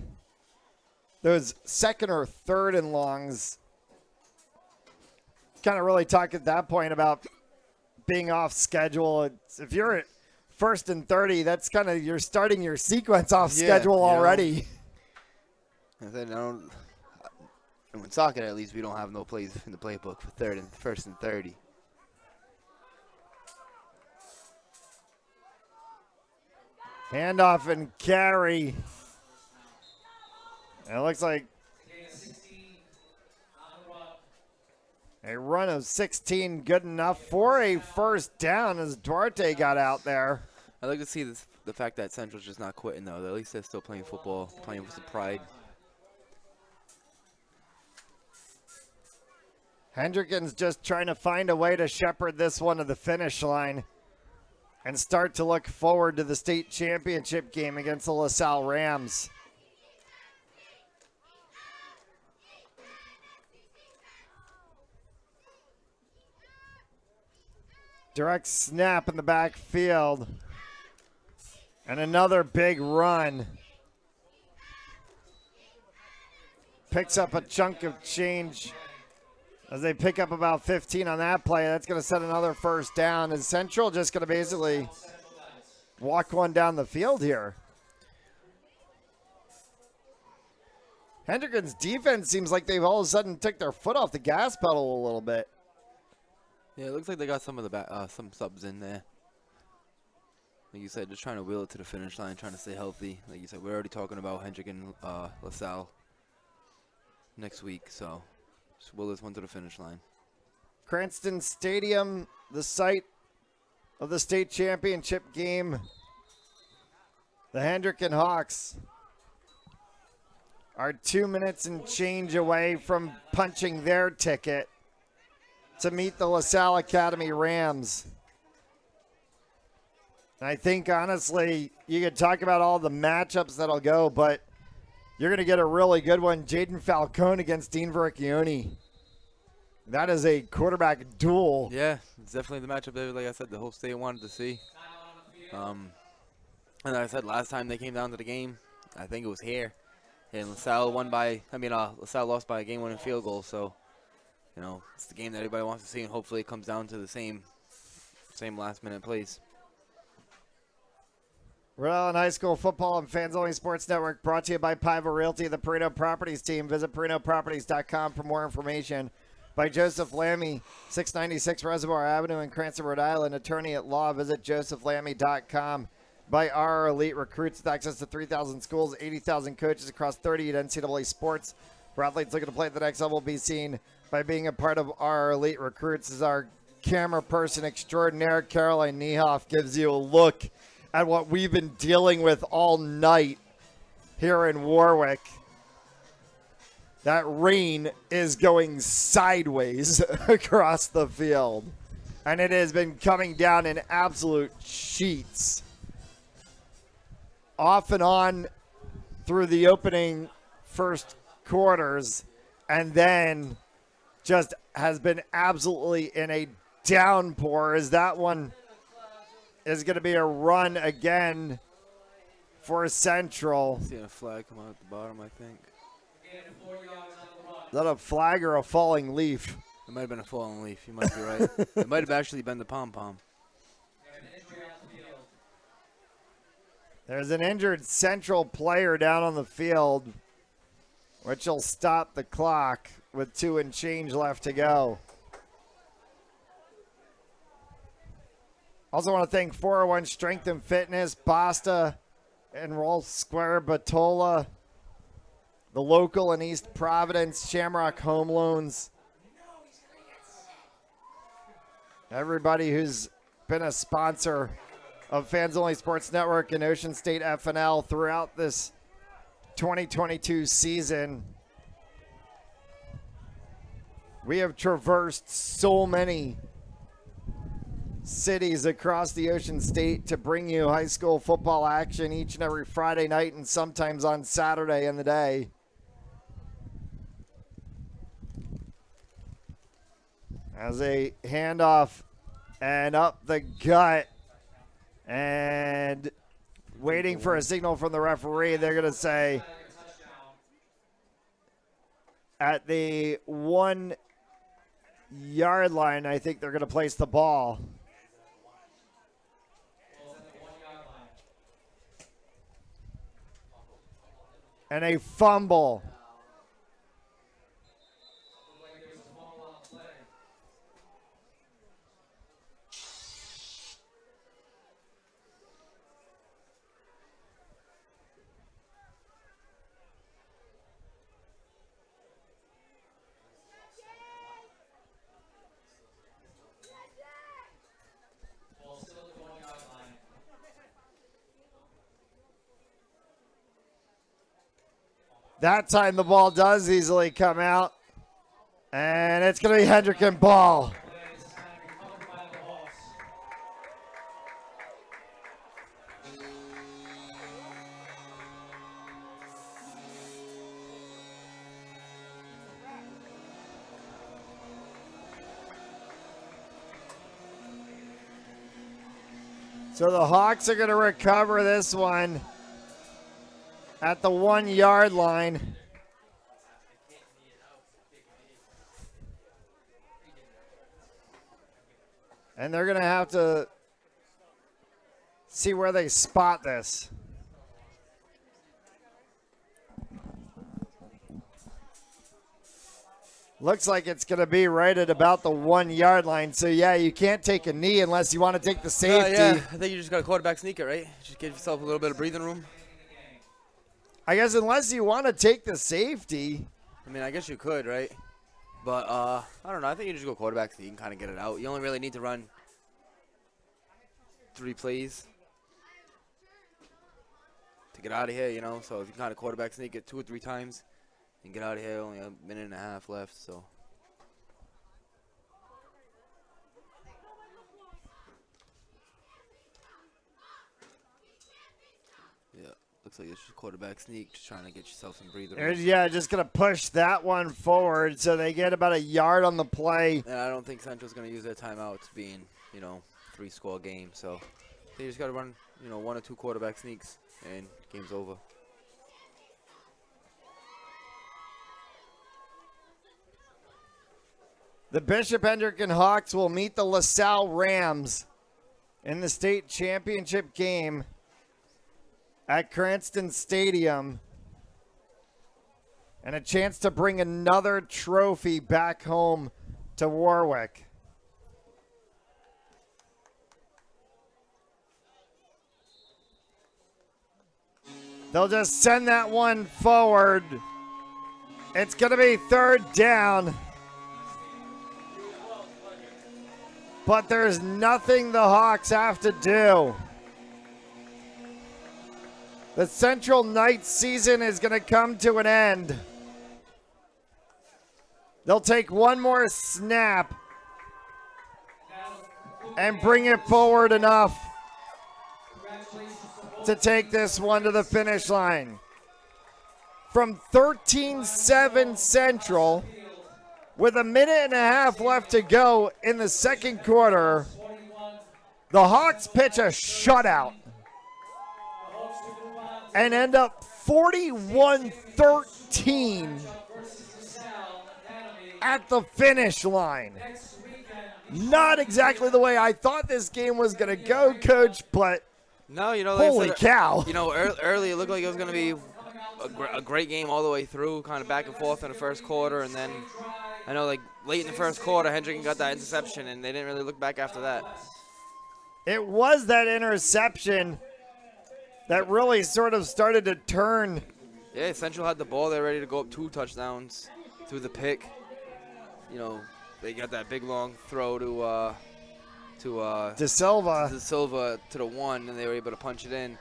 those 2nd or 3rd and longs, kind of really talk at that point about being off schedule. If you're at 1st and 30, that's kind of, you're starting your sequence off schedule already. And then in soccer, at least, we don't have no plays in the playbook for 1st and 30. Handoff and carry. And it looks like a run of 16 good enough for a first down as Duarte got out there. I'd like to see the fact that Central's just not quitting, though. At least they're still playing football, playing with some pride. Hendricken's just trying to find a way to shepherd this one to the finish line and start to look forward to the state championship game against the LaSalle Rams. Direct snap in the backfield. And another big run. Picks up a chunk of change as they pick up about 15 on that play. That's going to set another first down. Is Central just going to basically walk one down the field here? Hendricken's defense seems like they've all of a sudden took their foot off the gas pedal a little bit. Yeah, it looks like they got some of the some subs in there. Like you said, just trying to wheel it to the finish line, trying to stay healthy. Like you said, we're already talking about Hendricken, LaSalle next week, so just wheel this one to the finish line. Cranston Stadium, the site of the state championship game. The Hendricken Hawks are 2 minutes and change away from punching their ticket to meet the LaSalle Academy Rams. I think, honestly, you could talk about all the matchups that'll go, but you're going to get a really good one. Jaden Falcone against Dean Vericchione. That is a quarterback duel. Yeah, it's definitely the matchup that, like I said, the whole state wanted to see. And like I said, last time they came down to the game, I think it was here. And LaSalle LaSalle lost by a game-winning field goal, so it's the game that everybody wants to see, and hopefully it comes down to the same last-minute plays. Rhode Island High School football and Fans Only Sports Network brought to you by Piva Realty, the Perino Properties team. Visit PerinoProperties.com for more information. By Joseph Lammy, 696 Reservoir Avenue in Cranston, Rhode Island. Attorney at law. Visit josephlammy.com. By our elite recruits with access to 3,000 schools, 80,000 coaches across 38 NCAA sports. For athletes looking to play at the next level, be seen by being a part of our elite recruits. As our camera person extraordinaire, Caroline Niehoff, gives you a look at what we've been dealing with all night here in Warwick. That rain is going sideways across the field, and it has been coming down in absolute sheets. Off and on through the opening first quarters, and then just has been absolutely in a downpour, as that one is going to be a run again for Central. Seeing a flag come out at the bottom, I think. Is that a flag or a falling leaf? It might have been a falling leaf. You might be right. It might have actually been the pom-pom. There's an injured Central player down on the field, which will stop the clock with 2 and change left to go. Also want to thank 401 Strength and Fitness, Basta, and Rolf Square, Batola, the local in East Providence, Shamrock Home Loans. Everybody who's been a sponsor of Fans Only Sports Network and Ocean State FNL throughout this 2022 season. We have traversed so many cities across the Ocean State to bring you high school football action each and every Friday night and sometimes on Saturday in the day. As a handoff and up the gut and waiting for a signal from the referee, they're going to say at the 1 yard line, I think they're going to place the ball. And a fumble. That time the ball does easily come out. And it's going to be Hendricken ball. So the Hawks are going to recover this one at the 1 yard line. And they're going to have to see where they spot this. Looks like it's going to be right at about the 1 yard line. So, yeah, you can't take a knee unless you want to take the safety. Yeah, I think you just got a quarterback sneak it, right? Just give yourself a little bit of breathing room. I guess unless you want to take the safety. I mean, I guess you could, right? But, I don't know. I think you just go quarterback so you can kind of get it out. You only really need to run 3 plays to get out of here, you know. So if you kind of quarterback sneak it 2 or 3 times and get out of here, only a minute and a half left, so. Yeah, looks like it's just quarterback sneak, just trying to get yourself some breather room. Yeah, just going to push that one forward so they get about a yard on the play. And I don't think Central's going to use their timeouts being, 3-score game. So they just got to run, 1 or 2 quarterback sneaks and game's over. The Bishop Hendricken Hawks will meet the LaSalle Rams in the state championship game at Cranston Stadium, and a chance to bring another trophy back home to Warwick. They'll just send that one forward. It's going to be 3rd down. But there's nothing the Hawks have to do. The Central Knights season is going to come to an end. They'll take one more snap and bring it forward enough to take this one to the finish line. From 13-7 Central, with a minute and a half left to go in the second quarter, the Hawks pitch a shutout and end up 41-13 at the finish line. Not exactly the way I thought this game was going to go, Coach, but No, you know, like I Holy said, cow. you know, early it looked like it was going to be a great game all the way through, kind of back and forth in the first quarter, and then I know, like, late in the first quarter, Hendricken got that interception, and they didn't really look back after that. It was that interception that really sort of started to turn. Yeah, Central had the ball. They're ready to go up 2 touchdowns through the pick. You know, they got that big long throw to De Silva. De Silva to the 1, and they were able to punch it in.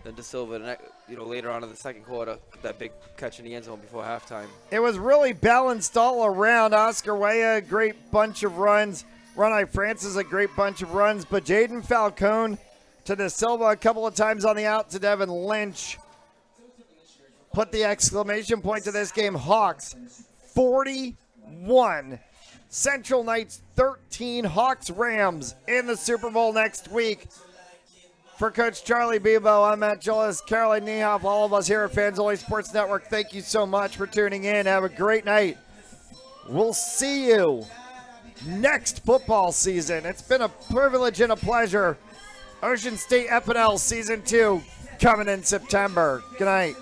Then De Silva, you know, later on in the second quarter, that big catch in the end zone before halftime. It was really balanced all around. Oscar Weah, a great bunch of runs. Ronnie Francis, a great bunch of runs. But Jaden Falcone to De Silva a couple of times on the out to Devin Lynch. Put the exclamation point to this game. Hawks 41. Central Knights 13. Hawks Rams in the Super Bowl next week. For Coach Charlie Bebo, I'm Matt Gillis, Caroline Niehoff, all of us here at Fans Only Sports Network. Thank you so much for tuning in. Have a great night. We'll see you next football season. It's been a privilege and a pleasure. Ocean State FNL Season 2 coming in September. Good night.